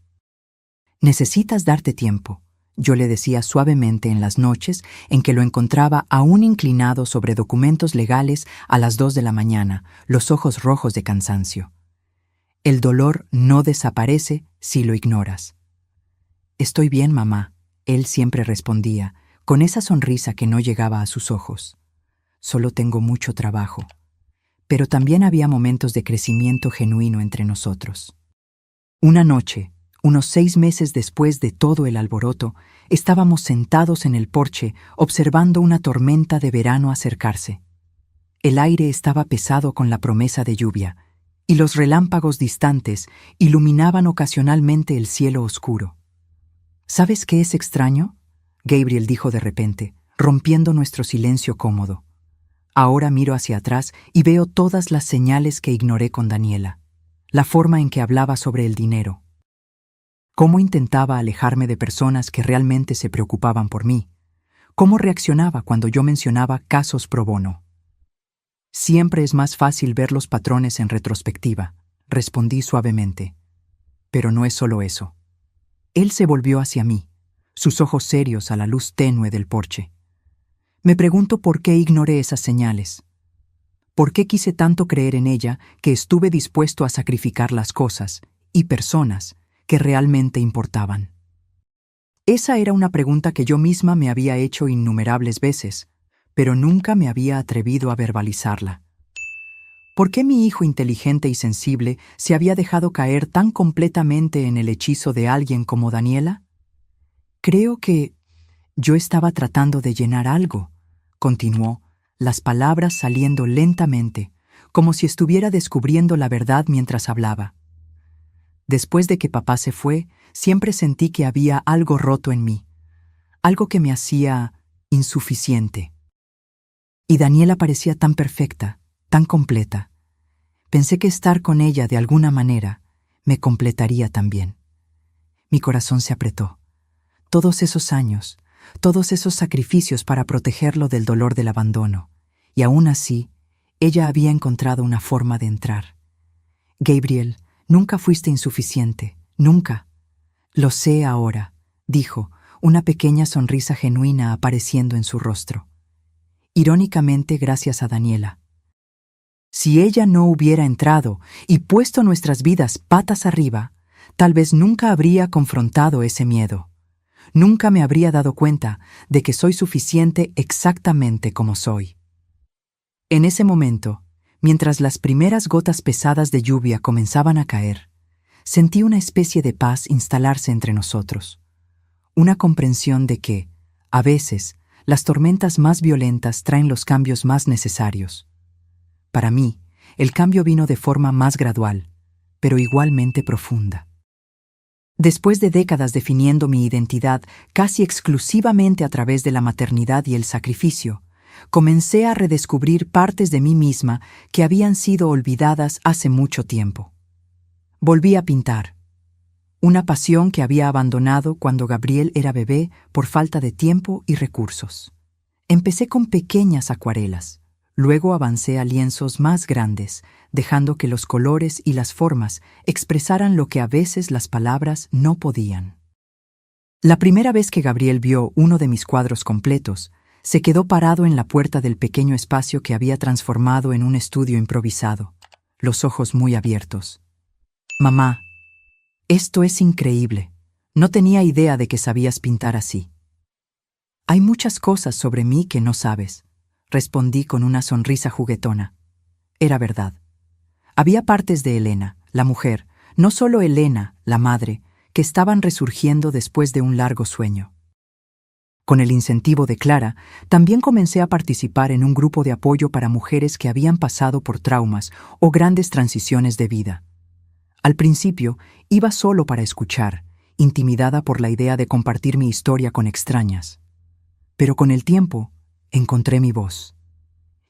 «Necesitas darte tiempo», yo le decía suavemente en las noches en que lo encontraba aún inclinado sobre documentos legales a las 2 de la mañana, los ojos rojos de cansancio. «El dolor no desaparece si lo ignoras». «Estoy bien, mamá», él siempre respondía, con esa sonrisa que no llegaba a sus ojos. «Solo tengo mucho trabajo». Pero también había momentos de crecimiento genuino entre nosotros. Una noche, unos 6 meses después de todo el alboroto, estábamos sentados en el porche observando una tormenta de verano acercarse. El aire estaba pesado con la promesa de lluvia, y los relámpagos distantes iluminaban ocasionalmente el cielo oscuro. «¿Sabes qué es extraño?», Gabriel dijo de repente, rompiendo nuestro silencio cómodo. «Ahora miro hacia atrás y veo todas las señales que ignoré con Daniela. La forma en que hablaba sobre el dinero. Cómo intentaba alejarme de personas que realmente se preocupaban por mí. Cómo reaccionaba cuando yo mencionaba casos pro bono». «Siempre es más fácil ver los patrones en retrospectiva», respondí suavemente. «Pero no es solo eso». Él se volvió hacia mí, sus ojos serios a la luz tenue del porche. «Me pregunto por qué ignoré esas señales. ¿Por qué quise tanto creer en ella que estuve dispuesto a sacrificar las cosas y personas que realmente importaban?» Esa era una pregunta que yo misma me había hecho innumerables veces, pero nunca me había atrevido a verbalizarla. ¿Por qué mi hijo inteligente y sensible se había dejado caer tan completamente en el hechizo de alguien como Daniela? «Creo que yo estaba tratando de llenar algo», continuó, las palabras saliendo lentamente, como si estuviera descubriendo la verdad mientras hablaba. «Después de que papá se fue, siempre sentí que había algo roto en mí, algo que me hacía insuficiente. Y Daniela parecía tan perfecta, tan completa. Pensé que estar con ella de alguna manera me completaría también». Mi corazón se apretó. Todos esos años, todos esos sacrificios para protegerlo del dolor del abandono, y aún así, ella había encontrado una forma de entrar. «Gabriel, nunca fuiste insuficiente, nunca». «Lo sé ahora», dijo, una pequeña sonrisa genuina apareciendo en su rostro. Irónicamente, gracias a Daniela. Si ella no hubiera entrado y puesto nuestras vidas patas arriba, tal vez nunca habría confrontado ese miedo. Nunca me habría dado cuenta de que soy suficiente exactamente como soy. En ese momento, mientras las primeras gotas pesadas de lluvia comenzaban a caer, sentí una especie de paz instalarse entre nosotros. Una comprensión de que, a veces, las tormentas más violentas traen los cambios más necesarios. Para mí, el cambio vino de forma más gradual, pero igualmente profunda. Después de décadas definiendo mi identidad casi exclusivamente a través de la maternidad y el sacrificio, comencé a redescubrir partes de mí misma que habían sido olvidadas hace mucho tiempo. Volví a pintar, una pasión que había abandonado cuando Gabriel era bebé por falta de tiempo y recursos. Empecé con pequeñas acuarelas, luego avancé a lienzos más grandes, dejando que los colores y las formas expresaran lo que a veces las palabras no podían. La primera vez que Gabriel vio uno de mis cuadros completos, se quedó parado en la puerta del pequeño espacio que había transformado en un estudio improvisado, los ojos muy abiertos. Mamá, esto es increíble. No tenía idea de que sabías pintar así. Hay muchas cosas sobre mí que no sabes, respondí con una sonrisa juguetona. Era verdad. Había partes de Elena, la mujer, no solo Elena, la madre, que estaban resurgiendo después de un largo sueño. Con el incentivo de Clara, también comencé a participar en un grupo de apoyo para mujeres que habían pasado por traumas o grandes transiciones de vida. Al principio, iba solo para escuchar, intimidada por la idea de compartir mi historia con extrañas. Pero con el tiempo, encontré mi voz.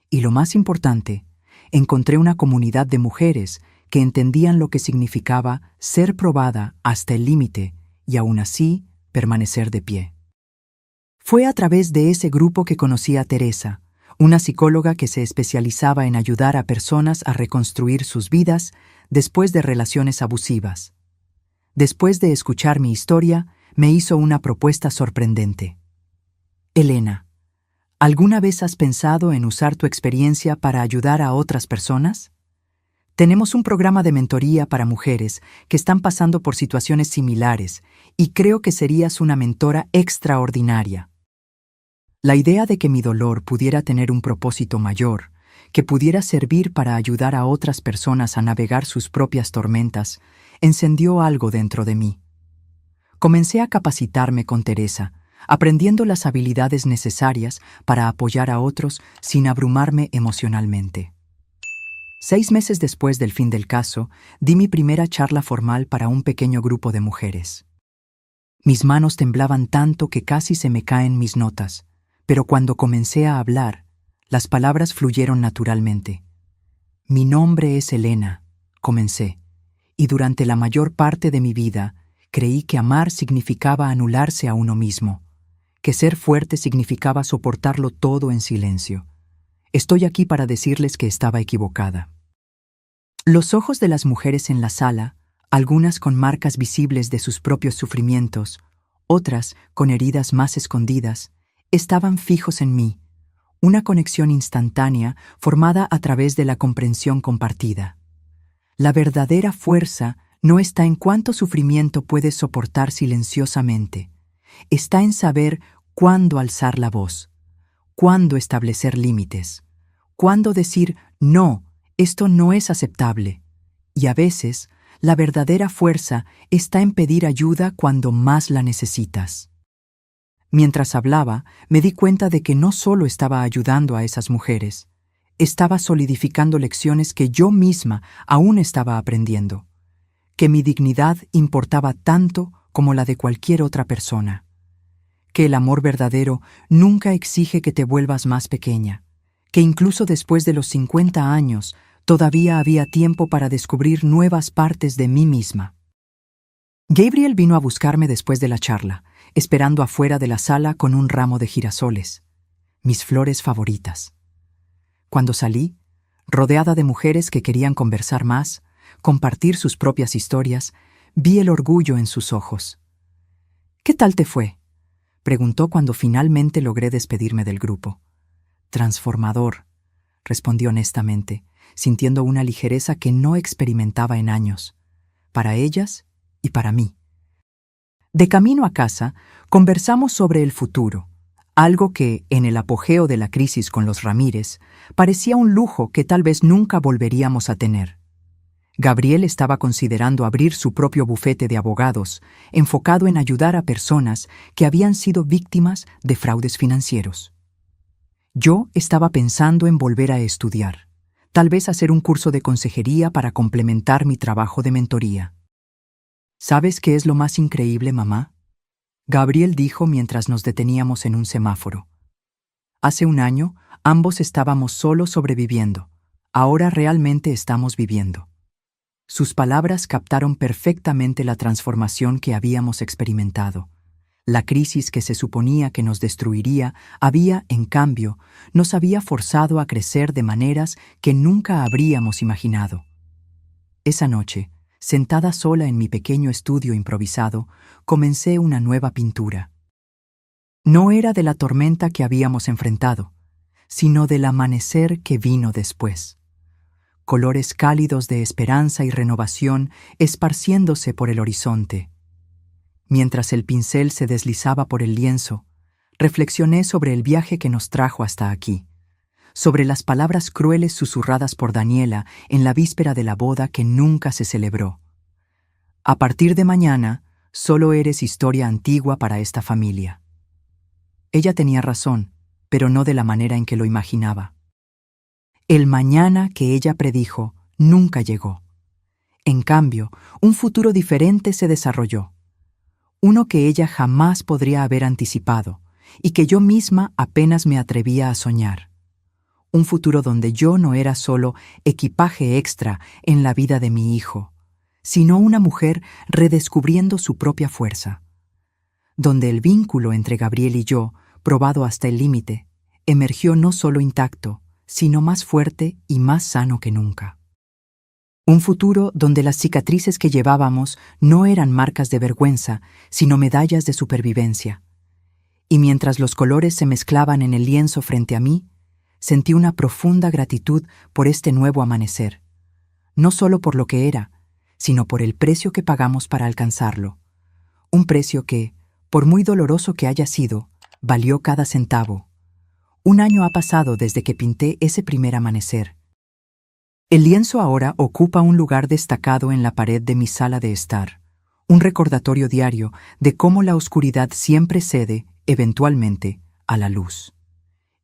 Y lo más importante, encontré una comunidad de mujeres que entendían lo que significaba ser probada hasta el límite y aún así permanecer de pie. Fue a través de ese grupo que conocí a Teresa, una psicóloga que se especializaba en ayudar a personas a reconstruir sus vidas después de relaciones abusivas. Después de escuchar mi historia, me hizo una propuesta sorprendente. Elena, ¿alguna vez has pensado en usar tu experiencia para ayudar a otras personas? Tenemos un programa de mentoría para mujeres que están pasando por situaciones similares y creo que serías una mentora extraordinaria. La idea de que mi dolor pudiera tener un propósito mayor, que pudiera servir para ayudar a otras personas a navegar sus propias tormentas, encendió algo dentro de mí. Comencé a capacitarme con Teresa, aprendiendo las habilidades necesarias para apoyar a otros sin abrumarme emocionalmente. 6 meses después del fin del caso, di mi primera charla formal para un pequeño grupo de mujeres. Mis manos temblaban tanto que casi se me caen mis notas, pero cuando comencé a hablar, las palabras fluyeron naturalmente. Mi nombre es Elena, comencé, y durante la mayor parte de mi vida creí que amar significaba anularse a uno mismo, que ser fuerte significaba soportarlo todo en silencio. Estoy aquí para decirles que estaba equivocada. Los ojos de las mujeres en la sala, algunas con marcas visibles de sus propios sufrimientos, otras con heridas más escondidas, estaban fijos en mí, una conexión instantánea formada a través de la comprensión compartida. La verdadera fuerza no está en cuánto sufrimiento puedes soportar silenciosamente, está en saber cuándo alzar la voz, cuándo establecer límites, cuándo decir no, esto no es aceptable. Y a veces, la verdadera fuerza está en pedir ayuda cuando más la necesitas. Mientras hablaba, me di cuenta de que no solo estaba ayudando a esas mujeres, estaba solidificando lecciones que yo misma aún estaba aprendiendo, que mi dignidad importaba tanto como la de cualquier otra persona, que el amor verdadero nunca exige que te vuelvas más pequeña, que incluso después de los 50 años todavía había tiempo para descubrir nuevas partes de mí misma. Gabriel vino a buscarme después de la charla, esperando afuera de la sala con un ramo de girasoles, mis flores favoritas. Cuando salí, rodeada de mujeres que querían conversar más, compartir sus propias historias, vi el orgullo en sus ojos. «¿Qué tal te fue?», preguntó cuando finalmente logré despedirme del grupo. «Transformador», respondí honestamente, sintiendo una ligereza que no experimentaba en años, para ellas y para mí. De camino a casa, conversamos sobre el futuro, algo que, en el apogeo de la crisis con los Ramírez, parecía un lujo que tal vez nunca volveríamos a tener. Gabriel estaba considerando abrir su propio bufete de abogados, enfocado en ayudar a personas que habían sido víctimas de fraudes financieros. Yo estaba pensando en volver a estudiar, tal vez hacer un curso de consejería para complementar mi trabajo de mentoría. ¿Sabes qué es lo más increíble, mamá?, Gabriel dijo mientras nos deteníamos en un semáforo. Hace un año, ambos estábamos solo sobreviviendo. Ahora realmente estamos viviendo. Sus palabras captaron perfectamente la transformación que habíamos experimentado. La crisis que se suponía que nos destruiría había, en cambio, nos había forzado a crecer de maneras que nunca habríamos imaginado. Esa noche, sentada sola en mi pequeño estudio improvisado, comencé una nueva pintura. No era de la tormenta que habíamos enfrentado, sino del amanecer que vino después. Colores cálidos de esperanza y renovación esparciéndose por el horizonte. Mientras el pincel se deslizaba por el lienzo, reflexioné sobre el viaje que nos trajo hasta aquí, sobre las palabras crueles susurradas por Daniela en la víspera de la boda que nunca se celebró. A partir de mañana, solo eres historia antigua para esta familia. Ella tenía razón, pero no de la manera en que lo imaginaba. El mañana que ella predijo nunca llegó. En cambio, un futuro diferente se desarrolló. Uno que ella jamás podría haber anticipado y que yo misma apenas me atrevía a soñar. Un futuro donde yo no era solo equipaje extra en la vida de mi hijo, sino una mujer redescubriendo su propia fuerza. Donde el vínculo entre Gabriel y yo, probado hasta el límite, emergió no solo intacto, sino más fuerte y más sano que nunca. Un futuro donde las cicatrices que llevábamos no eran marcas de vergüenza, sino medallas de supervivencia. Y mientras los colores se mezclaban en el lienzo frente a mí, sentí una profunda gratitud por este nuevo amanecer, no solo por lo que era, sino por el precio que pagamos para alcanzarlo. Un precio que, por muy doloroso que haya sido, valió cada centavo. Un año ha pasado desde que pinté ese primer amanecer. El lienzo ahora ocupa un lugar destacado en la pared de mi sala de estar, un recordatorio diario de cómo la oscuridad siempre cede, eventualmente, a la luz.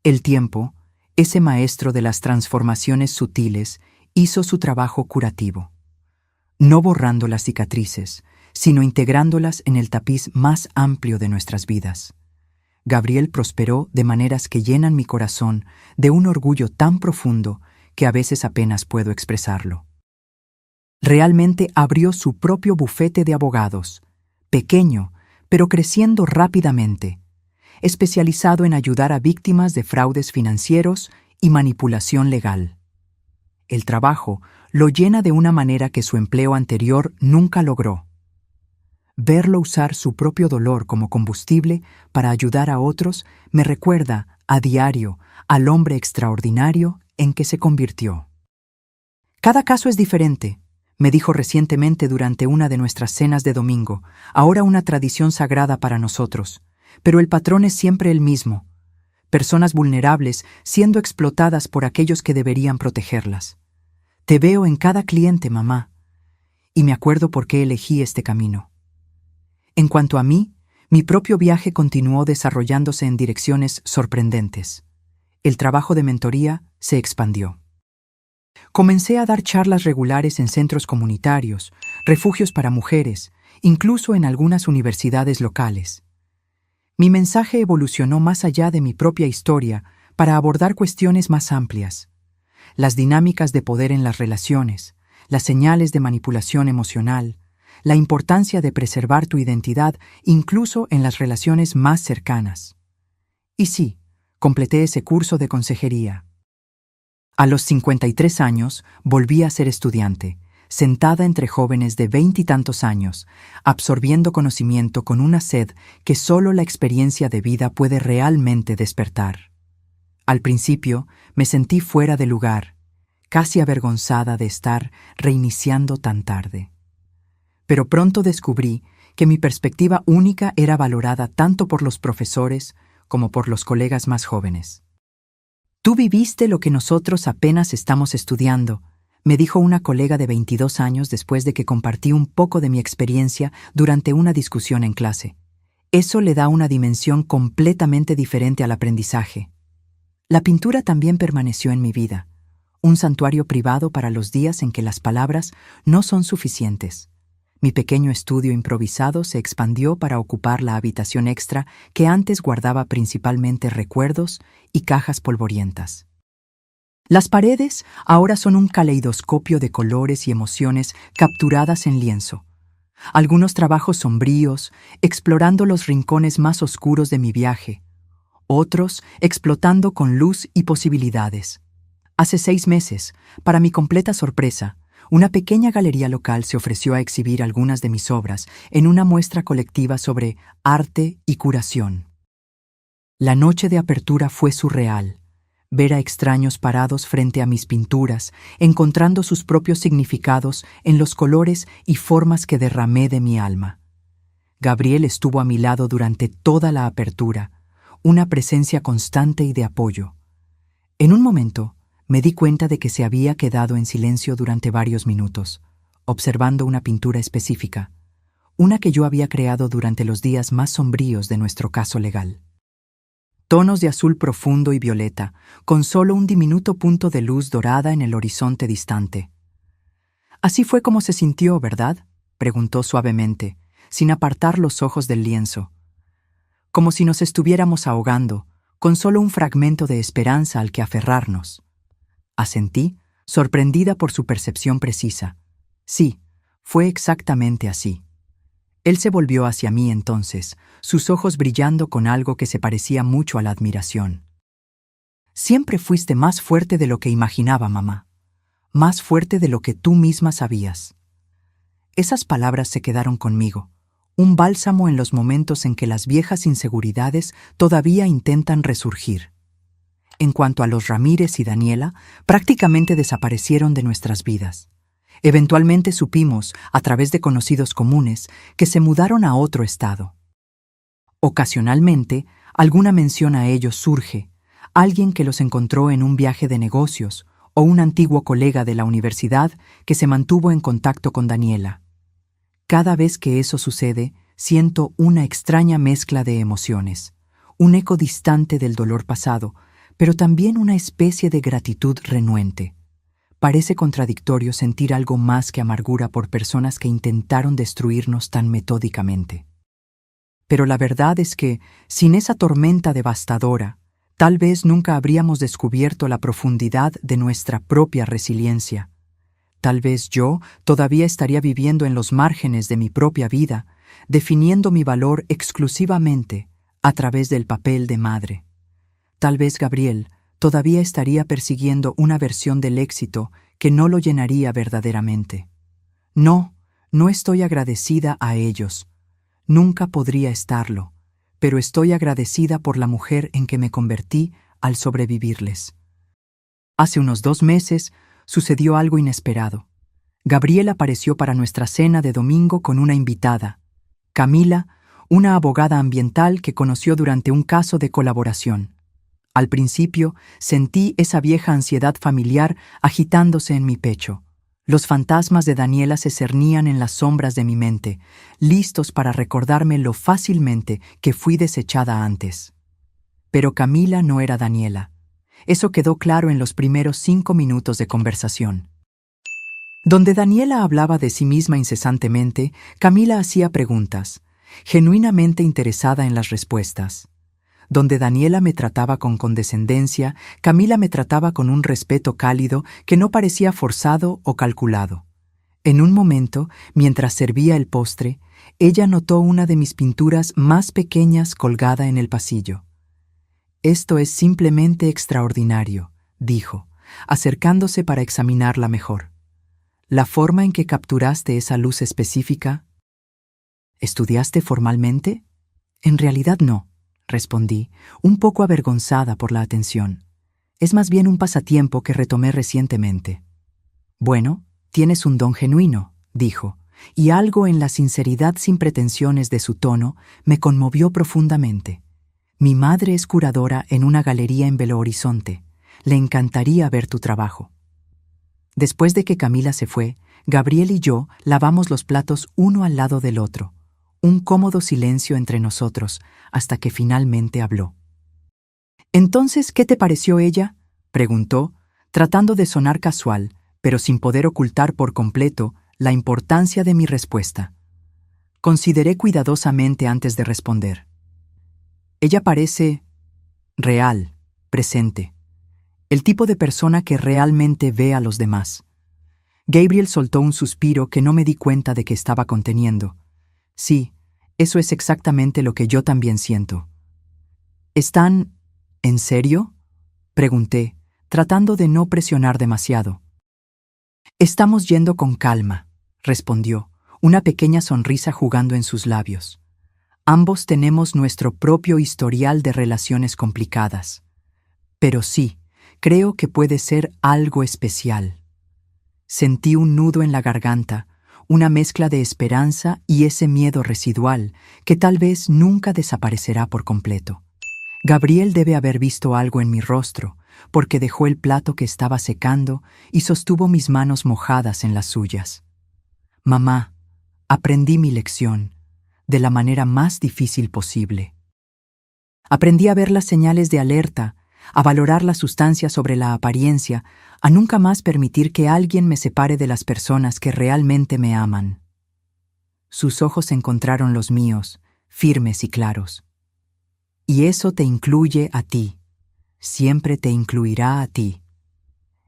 El tiempo, ese maestro de las transformaciones sutiles, hizo su trabajo curativo. No borrando las cicatrices, sino integrándolas en el tapiz más amplio de nuestras vidas. Gabriel prosperó de maneras que llenan mi corazón de un orgullo tan profundo que a veces apenas puedo expresarlo. Realmente abrió su propio bufete de abogados, pequeño, pero creciendo rápidamente, especializado en ayudar a víctimas de fraudes financieros y manipulación legal. El trabajo lo llena de una manera que su empleo anterior nunca logró. Verlo usar su propio dolor como combustible para ayudar a otros me recuerda, a diario, al hombre extraordinario en que se convirtió. Cada caso es diferente, me dijo recientemente durante una de nuestras cenas de domingo, ahora una tradición sagrada para nosotros, pero el patrón es siempre el mismo: personas vulnerables siendo explotadas por aquellos que deberían protegerlas. Te veo en cada cliente, mamá, y me acuerdo por qué elegí este camino. En cuanto a mí, mi propio viaje continuó desarrollándose en direcciones sorprendentes. El trabajo de mentoría se expandió. Comencé a dar charlas regulares en centros comunitarios, refugios para mujeres, incluso en algunas universidades locales. Mi mensaje evolucionó más allá de mi propia historia para abordar cuestiones más amplias: las dinámicas de poder en las relaciones, las señales de manipulación emocional, la importancia de preservar tu identidad incluso en las relaciones más cercanas. Y sí, completé ese curso de consejería. A los 53 años volví a ser estudiante, sentada entre jóvenes de 20 y tantos años, absorbiendo conocimiento con una sed que solo la experiencia de vida puede realmente despertar. Al principio me sentí fuera de lugar, casi avergonzada de estar reiniciando tan tarde. Pero pronto descubrí que mi perspectiva única era valorada tanto por los profesores como por los colegas más jóvenes. Tú viviste lo que nosotros apenas estamos estudiando, me dijo una colega de 22 años después de que compartí un poco de mi experiencia durante una discusión en clase. Eso le da una dimensión completamente diferente al aprendizaje. La pintura también permaneció en mi vida, un santuario privado para los días en que las palabras no son suficientes. Mi pequeño estudio improvisado se expandió para ocupar la habitación extra que antes guardaba principalmente recuerdos y cajas polvorientas. Las paredes ahora son un caleidoscopio de colores y emociones capturadas en lienzo. Algunos trabajos sombríos, explorando los rincones más oscuros de mi viaje. Otros explotando con luz y posibilidades. Hace 6 meses, para mi completa sorpresa, una pequeña galería local se ofreció a exhibir algunas de mis obras en una muestra colectiva sobre arte y curación. La noche de apertura fue surreal. Ver a extraños parados frente a mis pinturas, encontrando sus propios significados en los colores y formas que derramé de mi alma. Gabriel estuvo a mi lado durante toda la apertura, una presencia constante y de apoyo. En un momento, me di cuenta de que se había quedado en silencio durante varios minutos, observando una pintura específica, una que yo había creado durante los días más sombríos de nuestro caso legal. Tonos de azul profundo y violeta, con solo un diminuto punto de luz dorada en el horizonte distante. «Así fue como se sintió, ¿verdad?», preguntó suavemente, sin apartar los ojos del lienzo. Como si nos estuviéramos ahogando, con solo un fragmento de esperanza al que aferrarnos. Asentí, sorprendida por su percepción precisa. Sí, fue exactamente así. Él se volvió hacia mí entonces, sus ojos brillando con algo que se parecía mucho a la admiración. «Siempre fuiste más fuerte de lo que imaginaba, mamá. Más fuerte de lo que tú misma sabías». Esas palabras se quedaron conmigo, un bálsamo en los momentos en que las viejas inseguridades todavía intentan resurgir. En cuanto a los Ramírez y Daniela, prácticamente desaparecieron de nuestras vidas. Eventualmente supimos, a través de conocidos comunes, que se mudaron a otro estado. Ocasionalmente, alguna mención a ellos surge, alguien que los encontró en un viaje de negocios o un antiguo colega de la universidad que se mantuvo en contacto con Daniela. Cada vez que eso sucede, siento una extraña mezcla de emociones, un eco distante del dolor pasado, pero también una especie de gratitud renuente. Parece contradictorio sentir algo más que amargura por personas que intentaron destruirnos tan metódicamente. Pero la verdad es que, sin esa tormenta devastadora, tal vez nunca habríamos descubierto la profundidad de nuestra propia resiliencia. Tal vez yo todavía estaría viviendo en los márgenes de mi propia vida, definiendo mi valor exclusivamente a través del papel de madre. Tal vez Gabriel todavía estaría persiguiendo una versión del éxito que no lo llenaría verdaderamente. No, no estoy agradecida a ellos. Nunca podría estarlo, pero estoy agradecida por la mujer en que me convertí al sobrevivirles. Hace unos 2 meses sucedió algo inesperado. Gabriel apareció para nuestra cena de domingo con una invitada, Camila, una abogada ambiental que conoció durante un caso de colaboración. Al principio, sentí esa vieja ansiedad familiar agitándose en mi pecho. Los fantasmas de Daniela se cernían en las sombras de mi mente, listos para recordarme lo fácilmente que fui desechada antes. Pero Camila no era Daniela. Eso quedó claro en los primeros 5 minutos de conversación. Donde Daniela hablaba de sí misma incesantemente, Camila hacía preguntas, genuinamente interesada en las respuestas. Donde Daniela me trataba con condescendencia, Camila me trataba con un respeto cálido que no parecía forzado o calculado. En un momento, mientras servía el postre, ella notó una de mis pinturas más pequeñas colgada en el pasillo. «Esto es simplemente extraordinario», dijo, acercándose para examinarla mejor. «La forma en que capturaste esa luz específica». «¿Estudiaste formalmente?» «En realidad no», respondí, un poco avergonzada por la atención. «Es más bien un pasatiempo que retomé recientemente». «Bueno, tienes un don genuino», dijo, y algo en la sinceridad sin pretensiones de su tono me conmovió profundamente. «Mi madre es curadora en una galería en Belo Horizonte. Le encantaría ver tu trabajo». Después de que Camila se fue, Gabriel y yo lavamos los platos uno al lado del otro. Un cómodo silencio entre nosotros, hasta que finalmente habló. «¿Entonces qué te pareció ella?», preguntó, tratando de sonar casual, pero sin poder ocultar por completo la importancia de mi respuesta. Consideré cuidadosamente antes de responder. «Ella parece real, presente. El tipo de persona que realmente ve a los demás». Gabriel soltó un suspiro que no me di cuenta de que estaba conteniendo. «Sí, eso es exactamente lo que yo también siento». «¿Están en serio?», pregunté, tratando de no presionar demasiado. «Estamos yendo con calma», respondió, una pequeña sonrisa jugando en sus labios. Ambos tenemos nuestro propio historial de relaciones complicadas. Pero sí, creo que puede ser algo especial. Sentí un nudo en la garganta, una mezcla de esperanza y ese miedo residual que tal vez nunca desaparecerá por completo. Gabriel debe haber visto algo en mi rostro, porque dejó el plato que estaba secando y sostuvo mis manos mojadas en las suyas. Mamá, aprendí mi lección, de la manera más difícil posible. Aprendí a ver las señales de alerta, a valorar la sustancia sobre la apariencia, a nunca más permitir que alguien me separe de las personas que realmente me aman. Sus ojos encontraron los míos, firmes y claros. Y eso te incluye a ti. Siempre te incluirá a ti.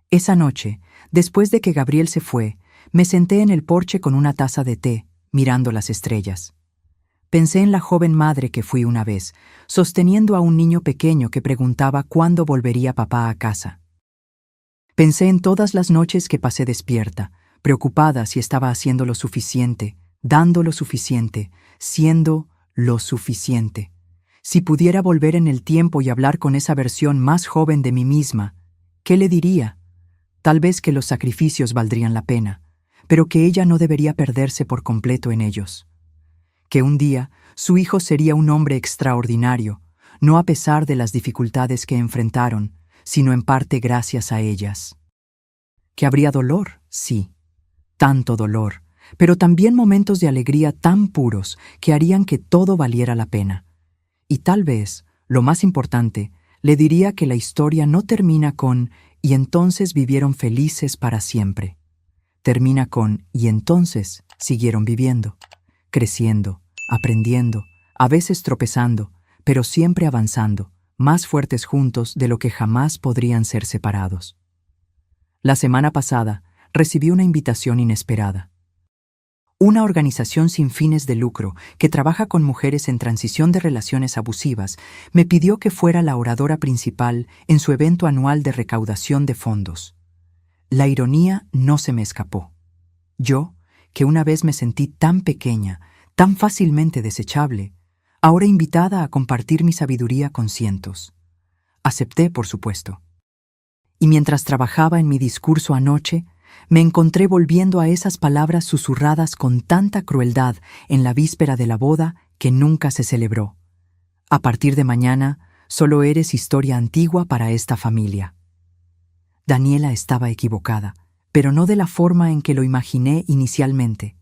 Esa noche, después de que Gabriel se fue, me senté en el porche con una taza de té, mirando las estrellas. Pensé en la joven madre que fui una vez, sosteniendo a un niño pequeño que preguntaba cuándo volvería papá a casa. Pensé en todas las noches que pasé despierta, preocupada si estaba haciendo lo suficiente, dando lo suficiente, siendo lo suficiente. Si pudiera volver en el tiempo y hablar con esa versión más joven de mí misma, ¿qué le diría? Tal vez que los sacrificios valdrían la pena, pero que ella no debería perderse por completo en ellos. Que un día su hijo sería un hombre extraordinario, no a pesar de las dificultades que enfrentaron, sino en parte gracias a ellas. Que habría dolor, sí, tanto dolor, pero también momentos de alegría tan puros que harían que todo valiera la pena. Y tal vez, lo más importante, le diría que la historia no termina con «y entonces vivieron felices para siempre». Termina con «y entonces siguieron viviendo, creciendo, aprendiendo, a veces tropezando, pero siempre avanzando, más fuertes juntos de lo que jamás podrían ser separados». La semana pasada recibí una invitación inesperada. Una organización sin fines de lucro que trabaja con mujeres en transición de relaciones abusivas me pidió que fuera la oradora principal en su evento anual de recaudación de fondos. La ironía no se me escapó. Yo, que una vez me sentí tan pequeña, tan fácilmente desechable, ahora invitada a compartir mi sabiduría con cientos. Acepté, por supuesto. Y mientras trabajaba en mi discurso anoche, me encontré volviendo a esas palabras susurradas con tanta crueldad en la víspera de la boda que nunca se celebró. A partir de mañana, solo eres historia antigua para esta familia. Daniela estaba equivocada, pero no de la forma en que lo imaginé inicialmente.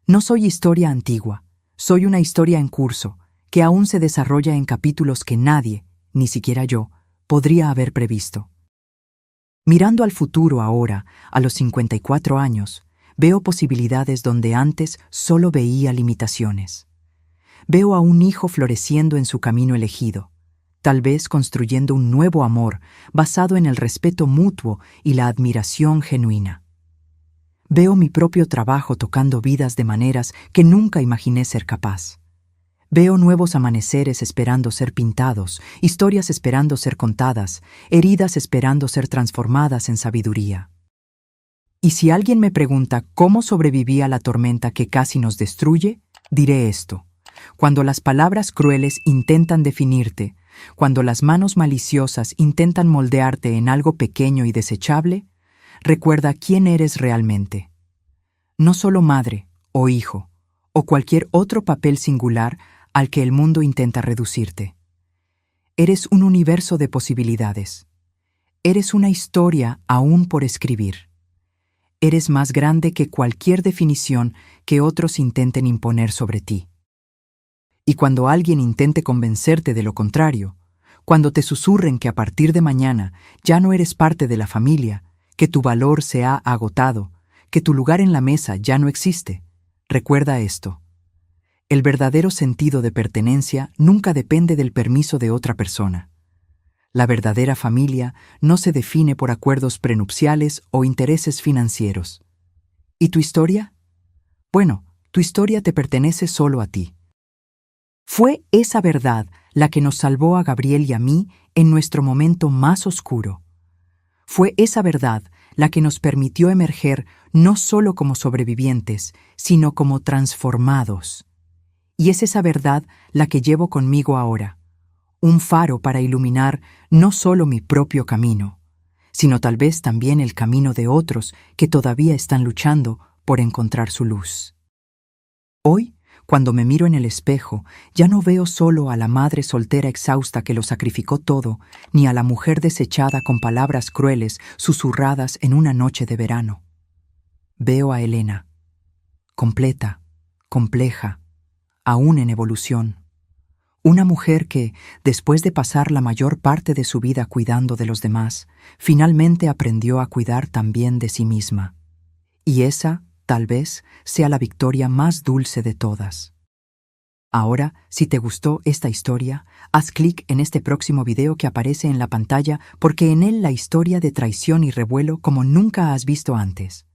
No soy historia antigua, soy una historia en curso, que aún se desarrolla en capítulos que nadie, ni siquiera yo, podría haber previsto. Mirando al futuro ahora, a los 54 años, veo posibilidades donde antes solo veía limitaciones. Veo a un hijo floreciendo en su camino elegido, tal vez construyendo un nuevo amor basado en el respeto mutuo y la admiración genuina. Veo mi propio trabajo tocando vidas de maneras que nunca imaginé ser capaz. Veo nuevos amaneceres esperando ser pintados, historias esperando ser contadas, heridas esperando ser transformadas en sabiduría. Y si alguien me pregunta cómo sobreviví a la tormenta que casi nos destruye, diré esto: cuando las palabras crueles intentan definirte, cuando las manos maliciosas intentan moldearte en algo pequeño y desechable, recuerda quién eres realmente. No solo madre o hijo, o cualquier otro papel singular al que el mundo intenta reducirte. Eres un universo de posibilidades. Eres una historia aún por escribir. Eres más grande que cualquier definición que otros intenten imponer sobre ti. Y cuando alguien intente convencerte de lo contrario, cuando te susurren que a partir de mañana ya no eres parte de la familia, que tu valor se ha agotado, que tu lugar en la mesa ya no existe, recuerda esto: el verdadero sentido de pertenencia nunca depende del permiso de otra persona. La verdadera familia no se define por acuerdos prenupciales o intereses financieros. ¿Y tu historia? Bueno, tu historia te pertenece solo a ti. Fue esa verdad la que nos salvó a Gabriel y a mí en nuestro momento más oscuro. Fue esa verdad la que nos permitió emerger no solo como sobrevivientes, sino como transformados. Y es esa verdad la que llevo conmigo ahora, un faro para iluminar no solo mi propio camino, sino tal vez también el camino de otros que todavía están luchando por encontrar su luz. Hoy, cuando me miro en el espejo, ya no veo solo a la madre soltera exhausta que lo sacrificó todo, ni a la mujer desechada con palabras crueles susurradas en una noche de verano. Veo a Elena, completa, compleja, aún en evolución. Una mujer que, después de pasar la mayor parte de su vida cuidando de los demás, finalmente aprendió a cuidar también de sí misma. Y esa, tal vez, sea la victoria más dulce de todas. Ahora, si te gustó esta historia, haz clic en este próximo video que aparece en la pantalla porque en él la historia de traición y revuelo como nunca has visto antes.